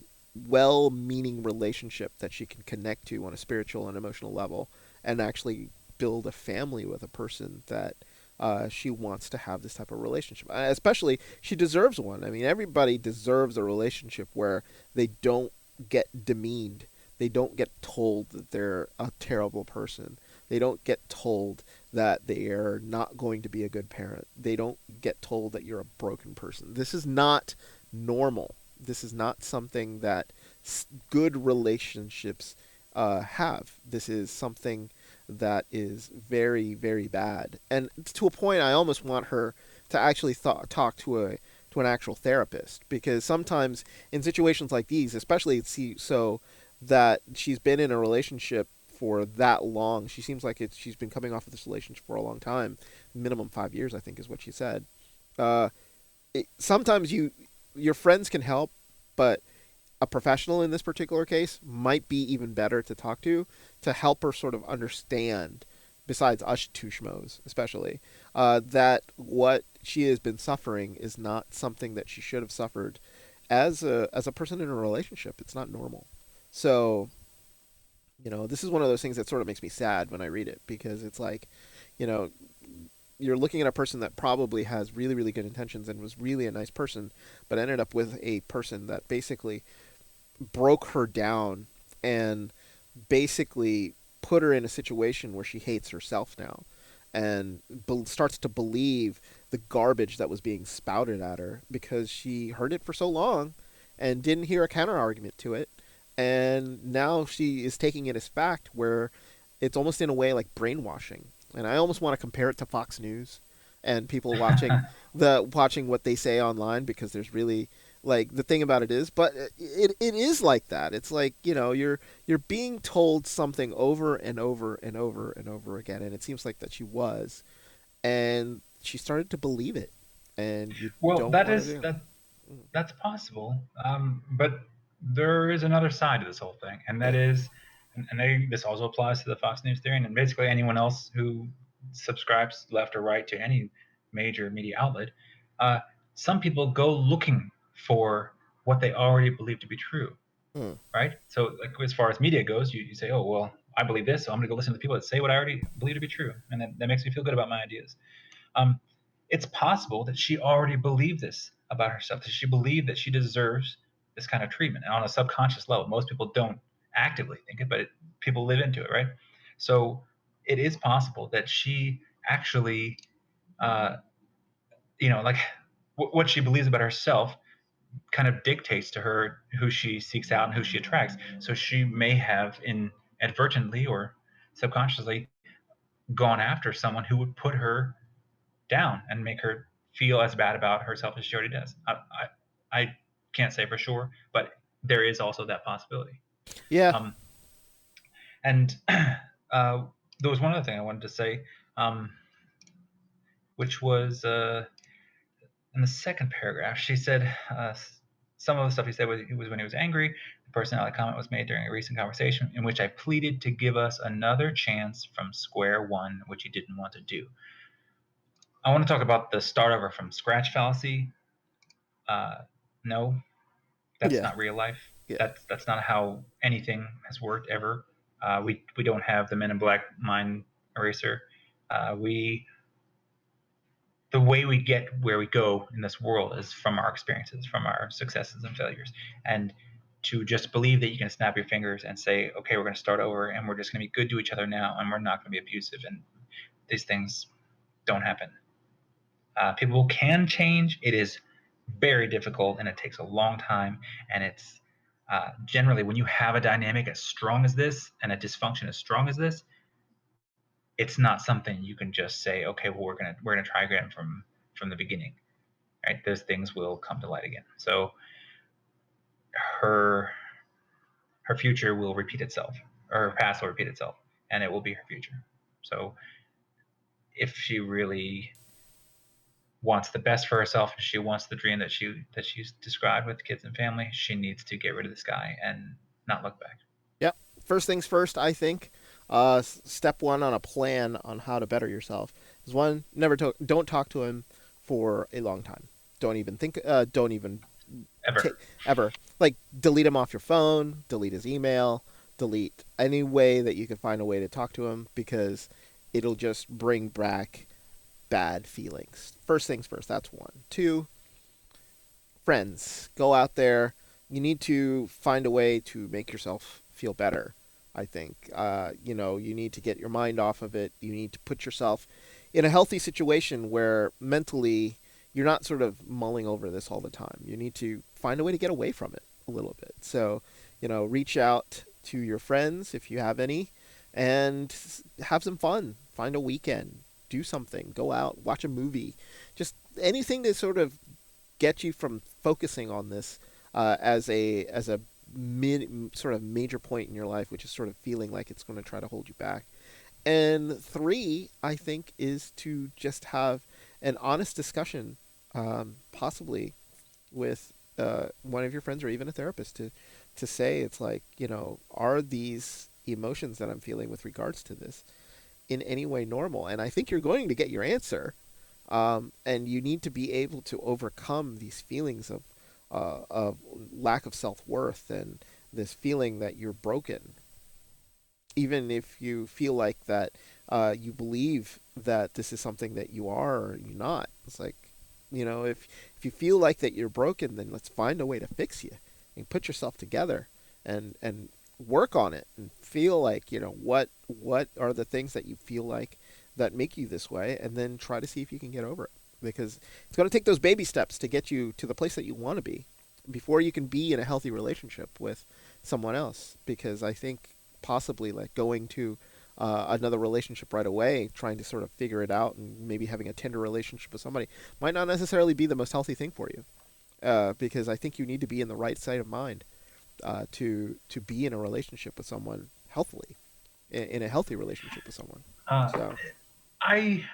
well-meaning relationship that she can connect to on a spiritual and emotional level, and actually build a family with a person that she wants to have this type of relationship. Especially, she deserves one. I mean, everybody deserves a relationship where they don't get demeaned. They don't get told that they're a terrible person. They don't get told that they are not going to be a good parent. They don't get told that you're a broken person. This is not normal. This is not something that good relationships have. This is something that is very, very bad, and to a point, I almost want her to actually talk to an actual therapist, because sometimes in situations like these, especially, see, so that she's been in a relationship for that long. She seems like she's been coming off of this relationship for a long time, minimum 5 years, I think, is what she said. Uh, Sometimes your friends can help, but a professional in this particular case might be even better to talk to help her sort of understand, besides us two schmoes especially, that what she has been suffering is not something that she should have suffered as a person in a relationship. It's not normal. So, this is one of those things that sort of makes me sad when I read it, because it's like, you know, you're looking at a person that probably has really, really good intentions and was really a nice person, but ended up with a person that basically broke her down and basically put her in a situation where she hates herself now, and starts to believe the garbage that was being spouted at her because she heard it for so long and didn't hear a counter argument to it. And now she is taking it as fact, where it's almost in a way like brainwashing. And I almost want to compare it to Fox News and people watching what they say online, because there's really, like, the thing about it is, but it is like that. It's like, you're being told something over and over and over and over again, and it seems like that she was, and she started to believe it, and you Well, don't that want to is do. that that's possible. But there is another side to this whole thing, and that is, this also applies to the Fox News theory, and basically anyone else who subscribes left or right to any major media outlet. Uh, some people go looking for what they already believe to be true, Hmm. right? So, like as far as media goes, you say, "Oh, well, I believe this, so I'm going to go listen to the people that say what I already believe to be true," and that makes me feel good about my ideas. Um, it's possible that she already believed this about herself, that she believed that she deserves this kind of treatment on a subconscious level. Most people don't actively think it, but people live into it, right? So it is possible that she actually, uh, like what she believes about herself kind of dictates to her who she seeks out and who she attracts. So she may have inadvertently or subconsciously gone after someone who would put her down and make her feel as bad about herself as she already does. I can't say for sure, but there is also that possibility. Yeah. Um, and there was one other thing I wanted to say, um, which was in the second paragraph. She said some of the stuff he said was when he was angry. The personality comment was made during a recent conversation in which I pleaded to give us another chance from square one, which he didn't want to do. I want to talk about the start over from scratch fallacy. No, that's Yeah. not real life. Yeah. That's not how anything has worked ever. We don't have the Men in Black mind eraser. We The way we get where we go in this world is from our experiences, from our successes and failures, and to just believe that you can snap your fingers and say, okay, we're going to start over and we're just going to be good to each other now and we're not going to be abusive, and these things don't happen. People can change. It is very difficult and it takes a long time. And it's generally, when you have a dynamic as strong as this and a dysfunction as strong as this, it's not something you can just say, okay, well, we're gonna try again from the beginning, right? Those things will come to light again. So her her future will repeat itself, or her past will repeat itself, and it will be her future. So if she really wants the best for herself, she wants the dream that she's described with kids and family, she needs to get rid of this guy and not look back. Yep. First things first, I think. Step one on a plan on how to better yourself is, one, don't talk to him for a long time. Don't even think. Don't even Ever. take ever. Like, delete him off your phone. Delete his email. Delete any way that you can find a way to talk to him, because it'll just bring back bad feelings. First things first. That's one. Two, friends. Go out there. You need to find a way to make yourself feel better. I think you need to get your mind off of it. You need to put yourself in a healthy situation where mentally you're not sort of mulling over this all the time. You need to find a way to get away from it a little bit. So, reach out to your friends if you have any, and have some fun. Find a weekend. Do something. Go out. Watch a movie. Just anything to sort of get you from focusing on this as a sort of major point in your life, which is sort of feeling like it's going to try to hold you back. And three, I think, is to just have an honest discussion, possibly with one of your friends or even a therapist, to say it's like, are these emotions that I'm feeling with regards to this in any way normal? And I think you're going to get your answer, and you need to be able to overcome these feelings of lack of self worth and this feeling that you're broken, even if you feel like that, you believe that this is something that you are or you're not. It's like, if you feel like that you're broken, then let's find a way to fix you and put yourself together and work on it and feel like, what are the things that you feel like that make you this way, and then try to see if you can get over it, because it's going to take those baby steps to get you to the place that you want to be before you can be in a healthy relationship with someone else. Because I think possibly like going to another relationship right away, trying to sort of figure it out, and maybe having a tender relationship with somebody might not necessarily be the most healthy thing for you. Because I think you need to be in the right state of mind to be in a relationship with someone healthily, in a healthy relationship with someone. Uh, So, I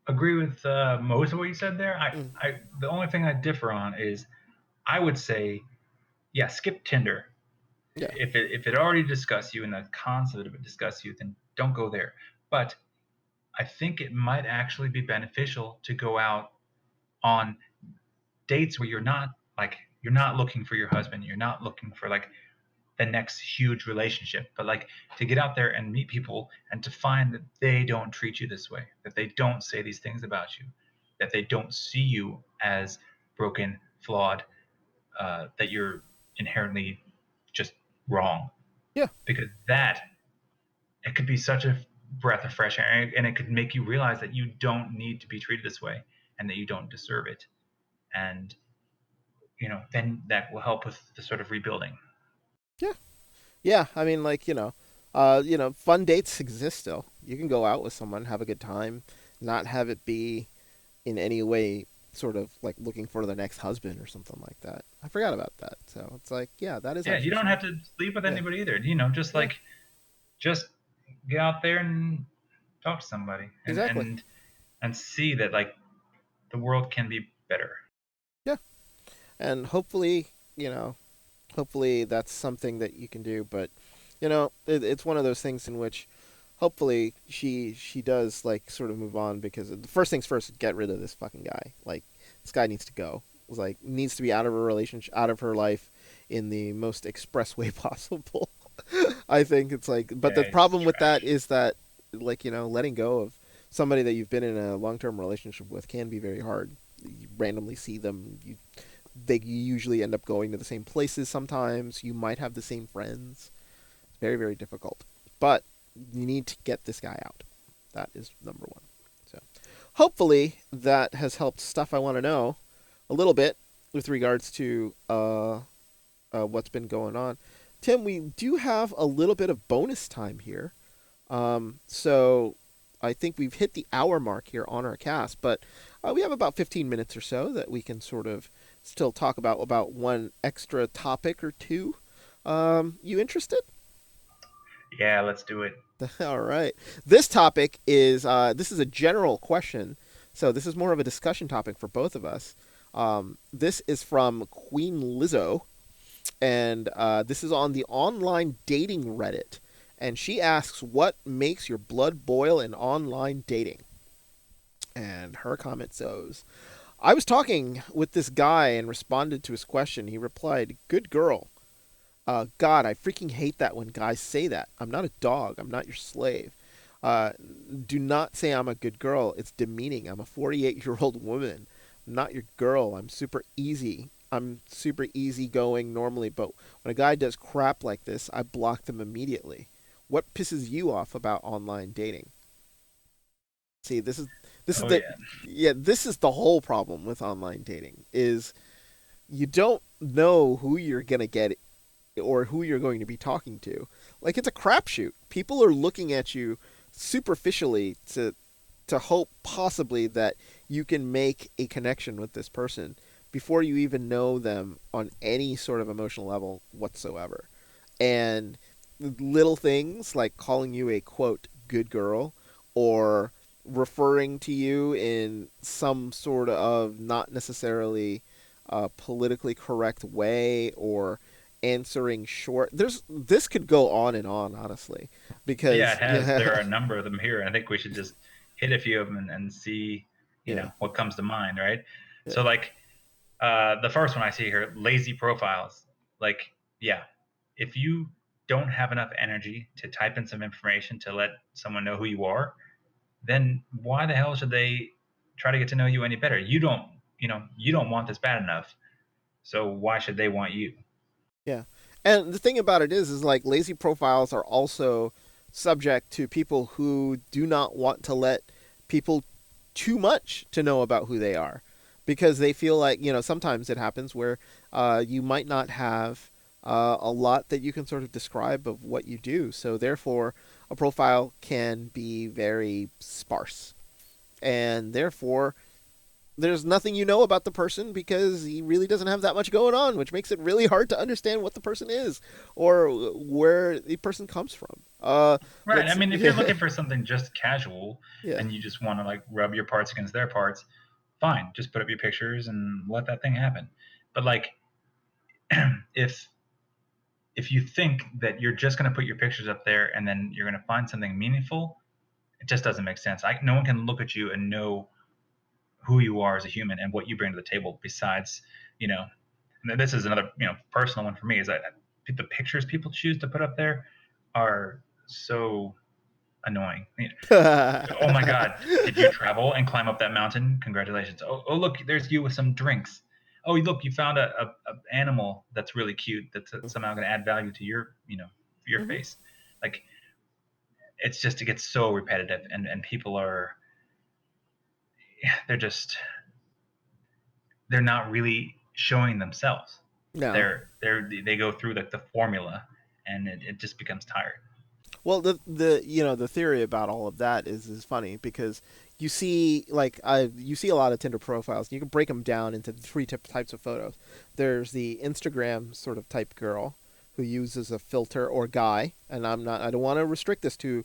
agree with most of what you said there. mm, The only thing I differ on is I would say, yeah, skip Tinder. yeah, If it already discussed you and the concept of it discussed you, then don't go there. But I think it might actually be beneficial to go out on dates where you're not looking for your husband, you're not looking for like the next huge relationship, but like to get out there and meet people and to find that they don't treat you this way, that they don't say these things about you, that they don't see you as broken, flawed, that you're inherently just wrong. yeah, Because that it could be such a breath of fresh air, and it could make you realize that you don't need to be treated this way and that you don't deserve it. And then that will help with the sort of rebuilding. yeah, yeah. I mean, like, fun dates exist still. You can go out with someone, have a good time, not have it be in any way sort of like looking for the next husband or something like that. I forgot about that. So it's like, yeah, that is Yeah, you actually don't have something. to sleep with Yeah, anybody either. Just yeah, like just get out there and talk to somebody and exactly. see that like the world can be better. Yeah, and hopefully, you know, hopefully that's something that you can do. But it's one of those things in which hopefully she does like sort of move on, because the first things first, get rid of this fucking guy. Like, this guy needs to go. It's like, needs to be out of her relationship, out of her life, in the most express way possible. I think it's like, but Yeah, the it's problem with that trash. is that, like, letting go of somebody that you've been in a long-term relationship with can be very hard. You randomly see them, they usually end up going to the same places. Sometimes you might have the same friends. It's very, very difficult, but you need to get this guy out. That is number one. So hopefully that has helped stuff I want to know a little bit with regards to what's been going on. Tim, we do have a little bit of bonus time here. So I think we've hit the hour mark here on our cast, but we have about 15 minutes or so that we can sort of still talk about one extra topic or two. You interested? Yeah, let's do it. All right. This topic is this is a general question, so this is more of a discussion topic for both of us. This is from Queen Lizzo, and this is on the online dating Reddit. And she asks, "What makes your blood boil in online dating?" And her comment goes, "I was talking with this guy and responded to his question. He replied, 'Good girl.' God, I freaking hate that when guys say that. I'm not a dog. I'm not your slave. Uh, do not say I'm a good girl. It's demeaning. I'm a 48-year-old woman. I'm not your girl. I'm super easygoing normally, but when a guy does crap like this, I block them immediately. What pisses you off about online dating?" See, this is Oh the yeah. yeah, this is the whole problem with online dating, is you don't know who you're gonna get or who you're going to be talking to. Like, it's a crapshoot. People are looking at you superficially to hope possibly that you can make a connection with this person, before you even know them on any sort of emotional level whatsoever. And little things like calling you a quote good girl, or referring to you in some sort of not necessarily politically correct way, or answering short. There's this could go on and on, honestly, Yeah, because it has. yeah, There are a number of them here. I think we should just hit a few of them and see, yeah, what comes to mind, right? yeah. So, like, the first one I see here, lazy profiles. Like, yeah, if you don't have enough energy to type in some information to let someone know who you are, then why the hell should they try to get to know you any better? You don't want this bad enough. So why should they want you? Yeah. And the thing about it is like lazy profiles are also subject to people who do not want to let people too much to know about who they are, because they feel like, sometimes it happens where you might not have a lot that you can sort of describe of what you do. So therefore, a profile can be very sparse. And therefore, there's nothing you know about the person because he really doesn't have that much going on, which makes it really hard to understand what the person is or where the person comes from. Right. I Let's mean, if you're yeah, looking for something just casual yeah. and you just want to like rub your parts against their parts, fine. Just put up your pictures and let that thing happen. But like, if if you think that you're just going to put your pictures up there and then you're going to find something meaningful, it just doesn't make sense. No one can look at you and know who you are as a human and what you bring to the table. Besides, you know, and this is another personal one for me is that the pictures people choose to put up there are so annoying. Oh my God, did you travel and climb up that mountain? Congratulations. Oh look, there's you with some drinks. Oh, look, you found a animal that's really cute that's somehow going to add value to your, your Mhm. face. Like, it's just, it gets so repetitive, and people are, they're just, they're not really showing themselves. No. They go through like the formula, and it just becomes tired. Well, the theory about all of that is funny because you see you see a lot of Tinder profiles. You can break them down into three types of photos. There's the Instagram sort of type girl who uses a filter, or guy, and I don't want to restrict this to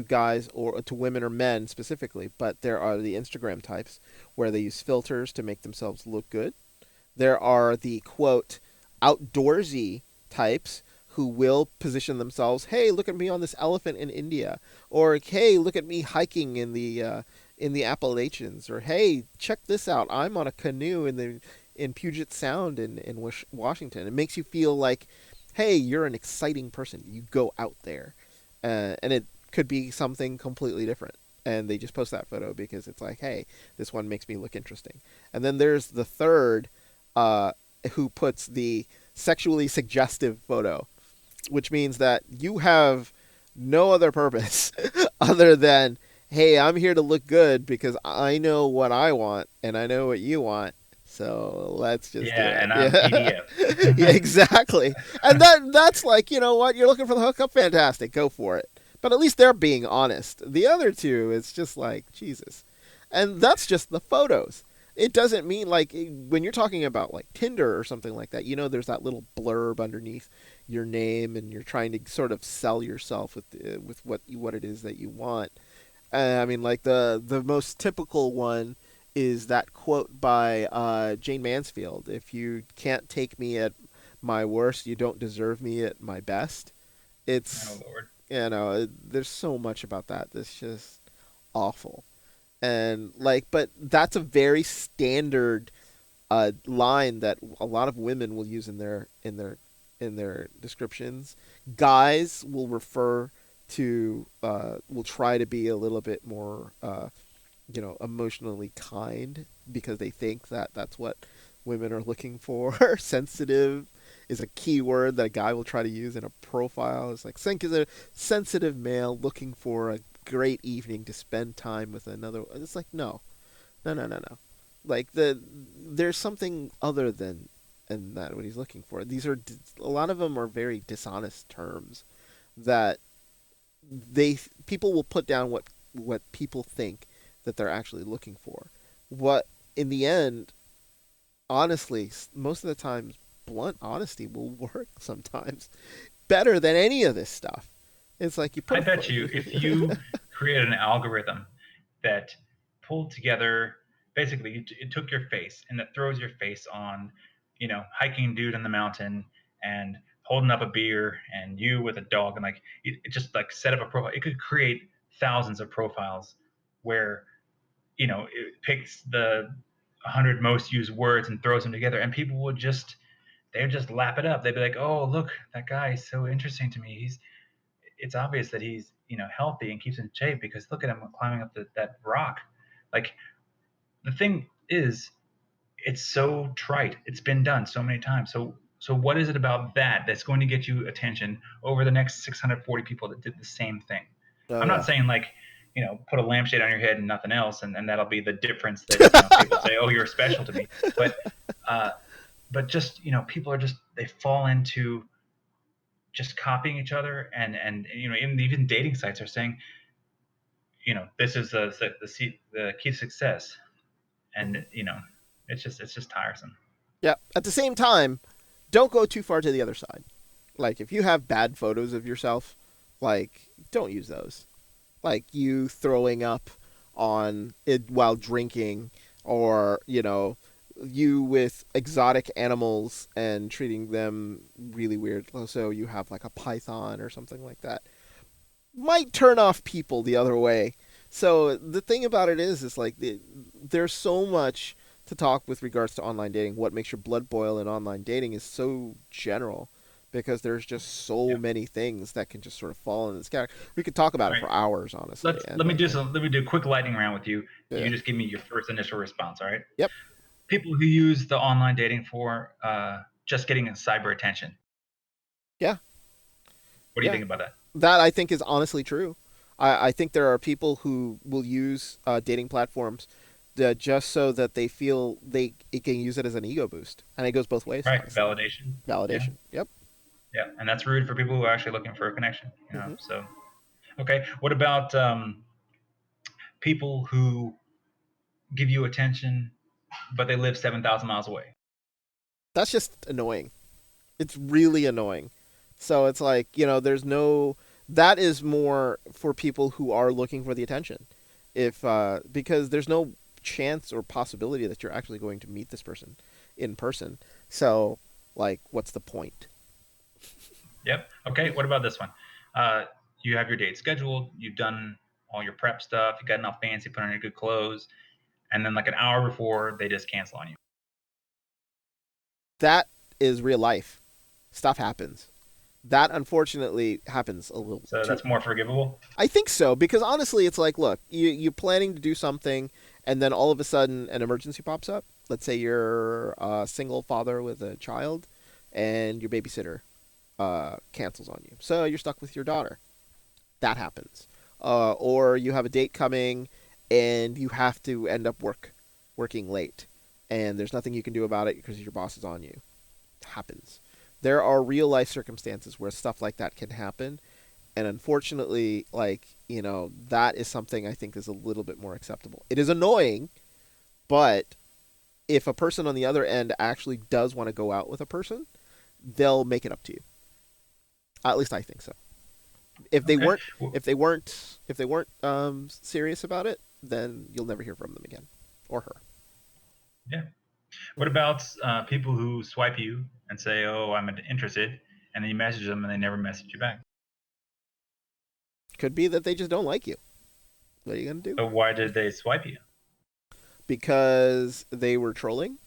guys or to women or men specifically, but there are the Instagram types where they use filters to make themselves look good. There are the quote outdoorsy types who will position themselves. Hey, look at me on this elephant in India, or hey, look at me hiking in the Appalachians, or hey, check this out. I'm on a canoe in Puget Sound in Washington. It makes you feel like, hey, you're an exciting person. You go out there, and it could be something completely different. And they just post that photo because it's like, hey, this one makes me look interesting. And then there's the third uh, who puts the sexually suggestive photo, which means that you have no other purpose other than, hey, I'm here to look good because I know what I want and I know what you want. So let's just do Yeah, it. and I'm Yeah. PDF. Yeah, exactly. And that's like, you know what, you're looking for the hookup, fantastic, go for it. But at least they're being honest. The other two, it's just like, Jesus. And that's just the photos. It doesn't mean like when you're talking about like Tinder or something like that, there's that little blurb underneath your name, and you're trying to sort of sell yourself with what it is that you want. I mean, like the most typical one is that quote by Jane Mansfield: "If you can't take me at my worst, you don't deserve me at my best." Oh It's Lord. there's so much about that that's just awful. And like, but that's a very standard line that a lot of women will use in their descriptions. Guys will refer to will try to be a little bit more emotionally kind because they think that that's what women are looking for. Sensitive is a key word that a guy will try to use in a profile. It's like sensitive male looking for a great evening to spend time with another. It's like, no, no, no, no, no. Like there's something other than that what he's looking for. These are a lot of them are very dishonest terms that they people will put down what people think that they're actually looking for. What in the end honestly, most of the times, blunt honesty will work sometimes better than any of this stuff. It's like you put I a bet you if you created an algorithm that pulled together, basically it took your face and it throws your face on, hiking dude in the mountain and holding up a beer and you with a dog, and like it just like set up a profile. It could create thousands of profiles where it picks the 100 most used words and throws them together, and people would just they would just lap it up. They'd be like, "Oh, look, that guy is so interesting to me. It's obvious that he's healthy and keeps in shape because look at him climbing up that rock." Like, the thing is, it's so trite. It's been done so many times. So what is it about that that's going to get you attention over the next 640 people that did the same thing? oh I'm not yeah. saying like put a lampshade on your head and nothing else, and that'll be the difference that people say, oh, you're special to me. Uh, but just people are just they fall into just copying each other, and even dating sites are saying this is the key to success, and Mhm. it's just tiresome. Yeah. At the same time, don't go too far to the other side. Like if you have bad photos of yourself, like don't use those. Like you throwing up on it while drinking, or you with exotic animals and treating them really weird. So you have like a python or something like that. Might turn off people the other way. So the thing about it is like there's so much to talk with regards to online dating. What makes your blood boil in online dating is so general because there's just so Yeah. many things that can just sort of fall in this category. We could talk about All it right. for hours, honestly. Let's let And me do yeah, some. Let me do a quick lightning round with you. You yeah, just give me your first initial response. All right. yep, People who use the online dating for just getting a cyber attention. yeah, What do you yeah. think about that? That I think is honestly true. I think there are people who will use dating platforms just so that they feel they it can use it as an ego boost, and it goes both ways, Right. honestly. Validation. Yeah. Validation. Yep. Yeah. And that's rude for people who are actually looking for a connection. Hmm. So okay. What about people who give you attention, but they live 7,000 miles away? That's just annoying. It's really annoying. So it's like there's no. That is more for people who are looking for the attention, if because there's no chance or possibility that you're actually going to meet this person in person. So like, what's the point? Yep. Okay. What about this one? Uh, you have your date scheduled. You've done all your prep stuff. You got enough fancy, put on your good clothes, and then like an hour before, they just cancel on you. That is real life. Stuff happens. That unfortunately happens a little So too. that's more forgivable. I think so because honestly, it's like, look, you're planning to do something, and then all of a sudden an emergency pops up. Let's say you're a single father with a child, and your babysitter cancels on you, so you're stuck with your daughter. That happens. Or you have a date coming, and you have to end up working late, and there's nothing you can do about it because your boss is on you. Happens. There are real life circumstances where stuff like that can happen, and unfortunately, like that is something I think is a little bit more acceptable. It is annoying, but if a person on the other end actually does want to go out with a person, they'll make it up to you. At least I think so. If they Okay. weren't, Well, if they weren't serious about it, then you'll never hear from them again, or her. yeah. What about people who swipe you and say, "Oh, I'm interested," and then you message them and they never message you back? Could be that they just don't like you. What are you gonna do? So why did they swipe you? Because they were trolling.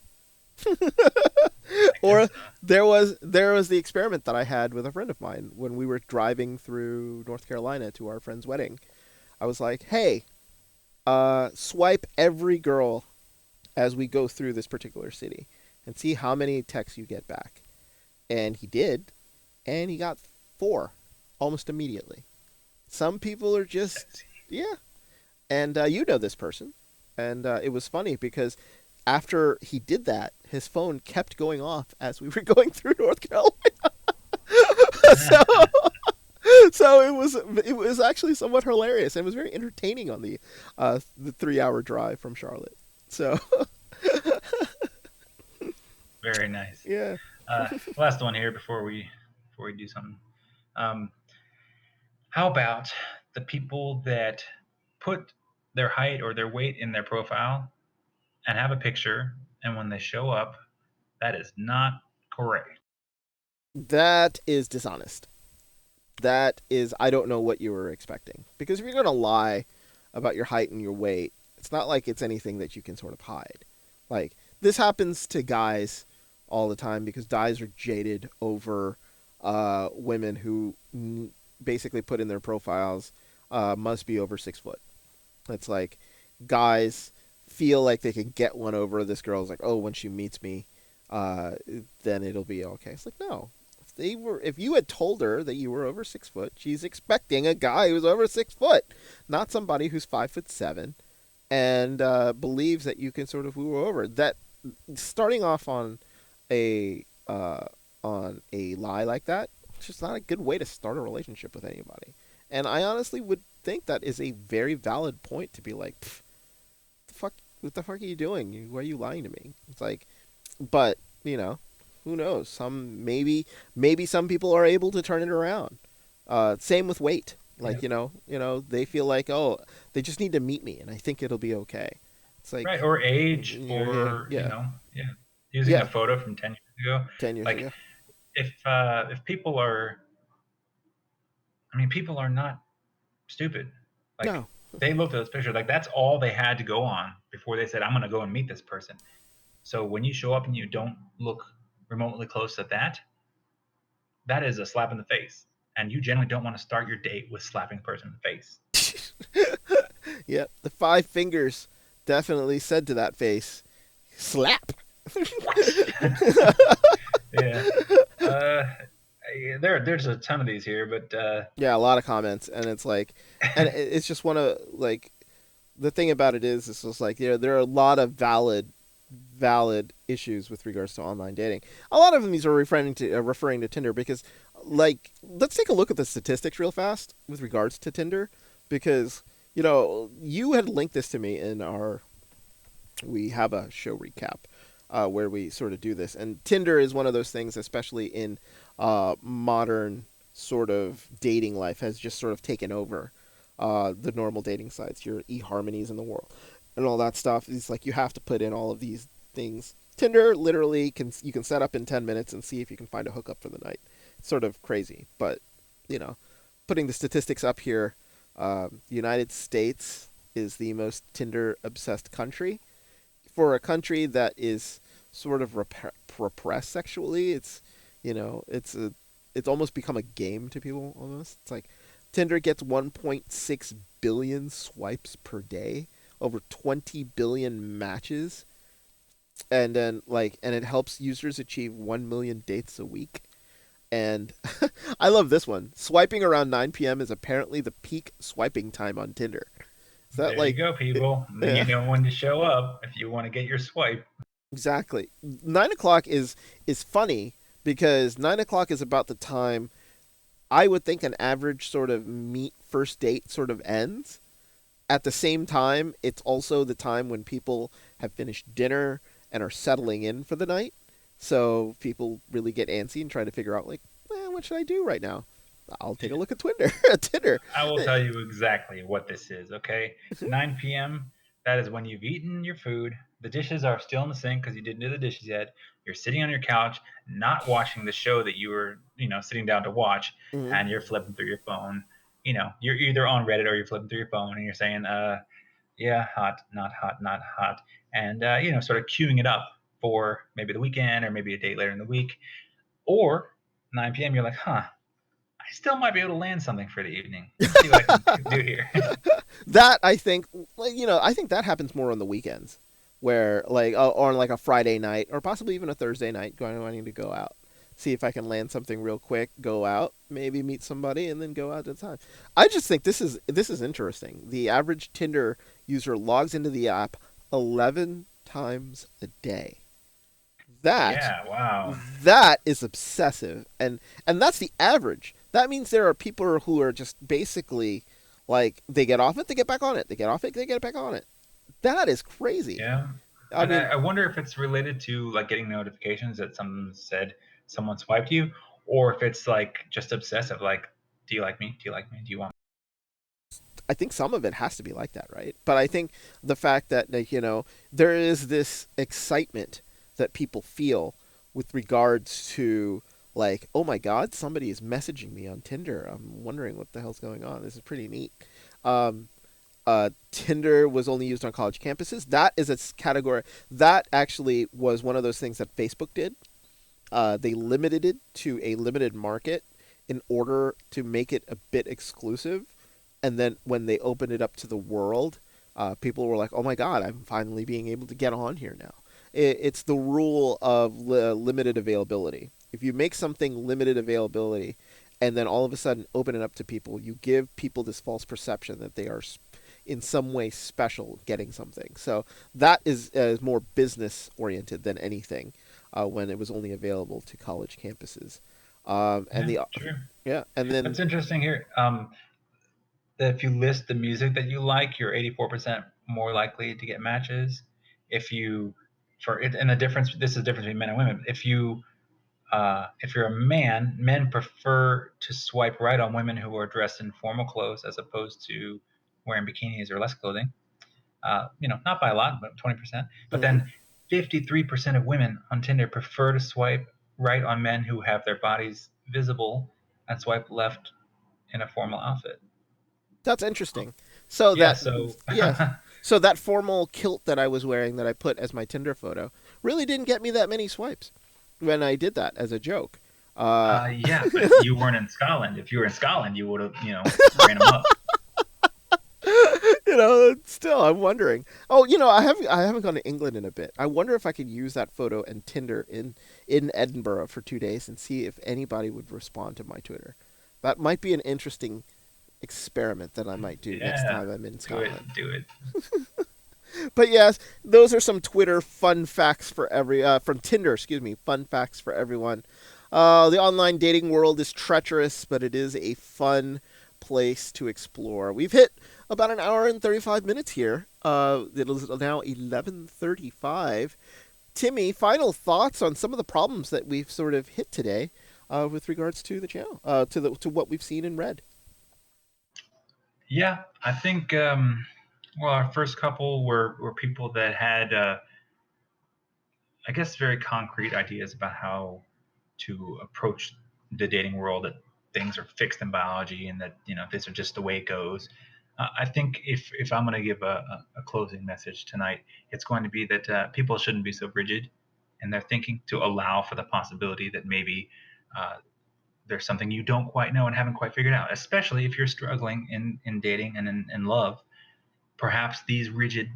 I Or guess so. there was the experiment that I had with a friend of mine when we were driving through North Carolina to our friend's wedding. I was like, "Hey, swipe every girl as we go through this particular city, and see how many texts you get back." And he did, and he got 4, almost immediately. Some people are just, Sexy. yeah, and this person, and it was funny because after he did that, his phone kept going off as we were going through North Carolina. so so it was actually somewhat hilarious, and it was very entertaining on the 3-hour drive from Charlotte. So Very nice. Yeah. Last one here before we do something. Um, how about the people that put their height or their weight in their profile and have a picture, and when they show up, that is not correct. That is dishonest. That is, I don't know what you were expecting. Because if you're going to lie about your height and your weight, it's not like it's anything that you can sort of hide. Like, this happens to guys all the time because guys are jaded over women who basically put in their profiles must be over 6 foot. It's like guys feel like they can get one over this girl's like, oh, when she meets me, uh, then it'll be okay. It's like, no. If you had told her that you were over 6 foot, she's expecting a guy who's over 6 foot, not somebody who's 5'7" and believes that you can sort of woo her over. That starting off a on a lie like that, it's just not a good way to start a relationship with anybody. And I honestly would think that is a very valid point to be like, the fuck, what the fuck are you doing? Why are you lying to me? It's like, but who knows? Maybe some people are able to turn it around. Same with weight. Like Yeah. they feel like, oh, they just need to meet me, and I think it'll be okay. It's like, Right, or age, yeah, or yeah, yeah, using a yeah. photo from 10 years ago. 10 years Like ago. if people are, I mean, people are not stupid. Like No, they looked at those pictures, like that's all they had to go on before they said, "I'm going to go and meet this person." So when you show up and you don't look remotely close to that, that is a slap in the face, and you generally don't want to start your date with slapping a person in the face. yep. The 5 fingers definitely said to that face, slap. Yeah. Uh, there's a ton of these here, but Yeah, a lot of comments, and it's like, and it's just one of like the thing about it is, it's just like there are a lot of valid issues with regards to online dating. A lot of them these are referring to Tinder because, like, let's take a look at the statistics real fast with regards to Tinder because you had linked this to me in our we have a show recap where we sort of do this, and Tinder is one of those things, especially in modern sort of dating life, has just sort of taken over the normal dating sites, your eHarmonies in the world, and all that stuff. It's like you have to put in all of these things. Tinder literally you can set up in 10 minutes and see if you can find a hookup for the night. It's sort of crazy, but you know, putting the statistics up here, the United States is the most Tinder obsessed country. For a country that is sort of repressed sexually, it's almost become a game to people. Almost, it's like Tinder gets 1.6 billion swipes per day, over 20 billion matches, and then and it helps users achieve 1 million dates a week. And I love this one. Swiping around 9 p.m. is apparently the peak swiping time on Tinder. Is that there you like, go, people. Then you yeah, know when to show up if you want to get your swipe. exactly. 9 o'clock is funny because 9 o'clock is about the time I would think an average sort of meet first date sort of ends. At the same time, it's also the time when people have finished dinner and are settling in for the night. So people really get antsy and try to figure out, like, what should I do right now? I'll take a look at Tinder. Tinder. I will tell you exactly what this is, okay? 9 p.m., that is when you've eaten your food. The dishes are still in the sink because you didn't do the dishes yet. You're sitting on your couch, not watching the show that you were, sitting down to watch, Mhm. and you're flipping through your phone. You're either on Reddit or you're flipping through your phone and you're saying, yeah, hot, not hot, not hot. And, sort of queuing it up for maybe the weekend or maybe a date later in the week. Or 9 p.m., you're like, huh, I still might be able to land something for the evening. Let's see what I can do here. That I think, I think that happens more on the weekends, where or on like a Friday night or possibly even a Thursday night, wanting to go out, see if I can land something real quick, go out, maybe meet somebody, and then go out at a time. I just think this is interesting. The average Tinder user logs into the app 11 times a day. That Yeah, wow. that is obsessive, and that's the average. That means there are people who are just basically like they get off it, they get back on it, they get off it, they get back on it. That is crazy. Yeah. I And mean, I wonder if it's related to like getting notifications that someone said someone swiped you, or if it's like just obsessive. Like, do you like me? Do you like me? Do you want I think some of it has to be like that, right? But I think the fact that, like, there is this excitement that people feel with regards to, like, oh my God, somebody is messaging me on Tinder. I'm wondering what the hell's going on. This is pretty neat. Um, Tinder was only used on college campuses. That is a category that actually was one of those things that Facebook did. They limited it to a limited market in order to make it a bit exclusive. And then when they opened it up to the world, people were like, "Oh my God, I'm finally being able to get on here now." It's the rule of limited availability. If you make something limited availability, and then all of a sudden open it up to people, you give people this false perception that they are in some way special getting something. So that is more business oriented than anything when it was only available to college campuses. And Yeah, the true. yeah, and then That's interesting here. That if you list the music that you like, you're 84% more likely to get matches. If you, for it, and the difference, this is the difference between men and women. If you're a man, men prefer to swipe right on women who are dressed in formal clothes as opposed to wearing bikinis or less clothing. Not by a lot, but 20%. But mhm. then 53% of women on Tinder prefer to swipe right on men who have their bodies visible and swipe left in a formal outfit. That's interesting. So Yeah, that so yeah, so that formal kilt that I was wearing that I put as my Tinder photo really didn't get me that many swipes when I did that as a joke. Uh, yeah, but you weren't in Scotland. If you were in Scotland, you would have, ran them up. Still, I'm wondering. Oh, I haven't gone to England in a bit. I wonder if I could use that photo and Tinder in Edinburgh for 2 days and see if anybody would respond to my Twitter. That might be an interesting experiment that I might do next Yeah, time I'm in do it, Scotland. do it. But yes, those are some Twitter fun facts from Tinder, excuse me, fun facts for everyone. The online dating world is treacherous, but it is a fun place to explore. We've hit about an hour and 35 minutes here. It is now 11:35. Timmy, final thoughts on some of the problems that we've sort of hit today, with regards to the channel, to what we've seen and read. Yeah, I think. Well, our first couple were people that had, I guess, very concrete ideas about how to approach the dating world. That things are fixed in biology, and that these are just the way it goes. I think if I'm going to give a closing message tonight, it's going to be that people shouldn't be so rigid in their thinking, to allow for the possibility that maybe uh, there's something you don't quite know and haven't quite figured out, especially if you're struggling in dating and in love. Perhaps these rigid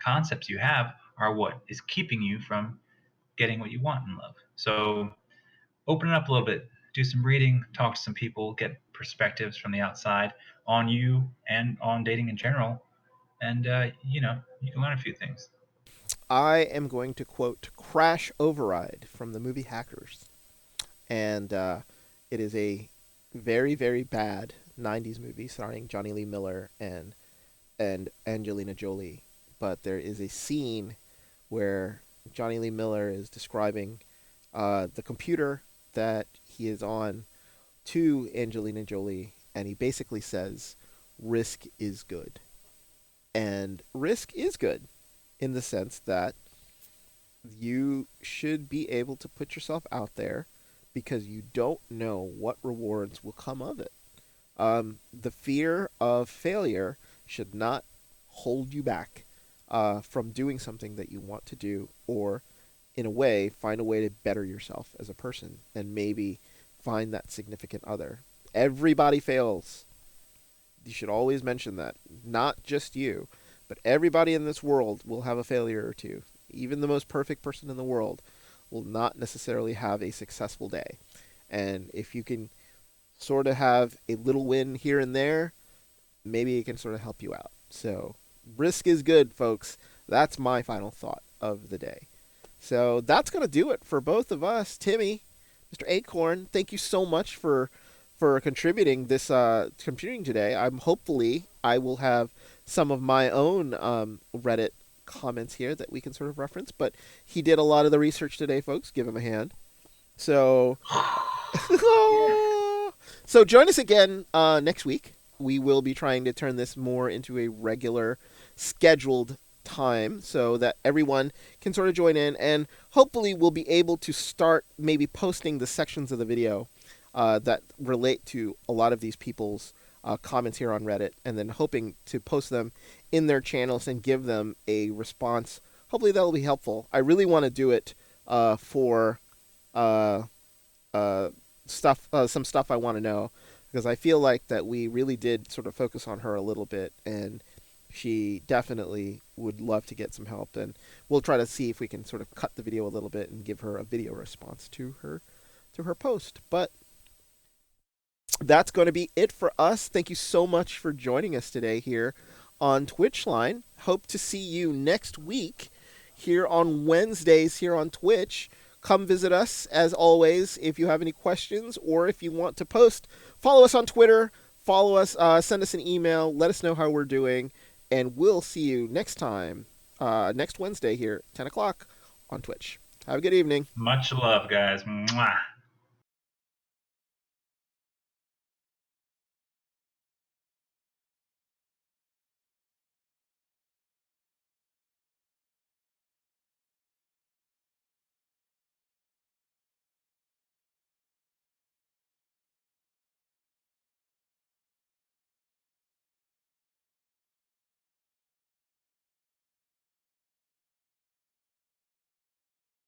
concepts you have are what is keeping you from getting what you want in love. So open it up a little bit, do some reading, talk to some people, get perspectives from the outside on you and on dating in general, and you can learn a few things. I am going to quote Crash Override from the movie Hackers. And it is a very very bad '90s movie starring Johnny Lee Miller and Angelina Jolie. But there is a scene where Johnny Lee Miller is describing the computer that he is on to Angelina Jolie, and he basically says, "Risk is good," and risk is good in the sense that you should be able to put yourself out there because you don't know what rewards will come of it. The fear of failure should not hold you back from doing something that you want to do, or, in a way, find a way to better yourself as a person and maybe find that significant other. Everybody fails. You should always mention that. Not just you, but everybody in this world will have a failure or two. Even the most perfect person in the world will not necessarily have a successful day. And if you can sort of have a little win here and there, maybe it can sort of help you out. So, risk is good, folks. That's my final thought of the day. So, that's going to do it for both of us. Timmy, Mr. Acorn, thank you so much for contributing today. I'm hopefully I will have some of my own Reddit comments here that we can sort of reference. But he did a lot of the research today, folks. Give him a hand. So, so join us again next week. We will be trying to turn this more into a regular, scheduled time so that everyone can sort of join in, and hopefully we'll be able to start maybe posting the sections of the video that relate to a lot of these people's comments here on Reddit, and then hoping to post them in their channels and give them a response. Hopefully that'll be helpful. I really want to do it for uh, some stuff I want to know, because I feel like that we really did sort of focus on her a little bit, and she definitely would love to get some help. And we'll try to see if we can sort of cut the video a little bit and give her a video response to her post. But that's going to be it for us. Thank you so much for joining us today here on TwitchLine. Hope to see you next week here on Wednesdays here on Twitch. Come visit us, as always, if you have any questions or if you want to post. Follow us on Twitter. Follow us. Send us an email. Let us know how we're doing. And we'll see you next time, next Wednesday here, 10 o'clock on Twitch. Have a good evening. Much love, guys. Mwah.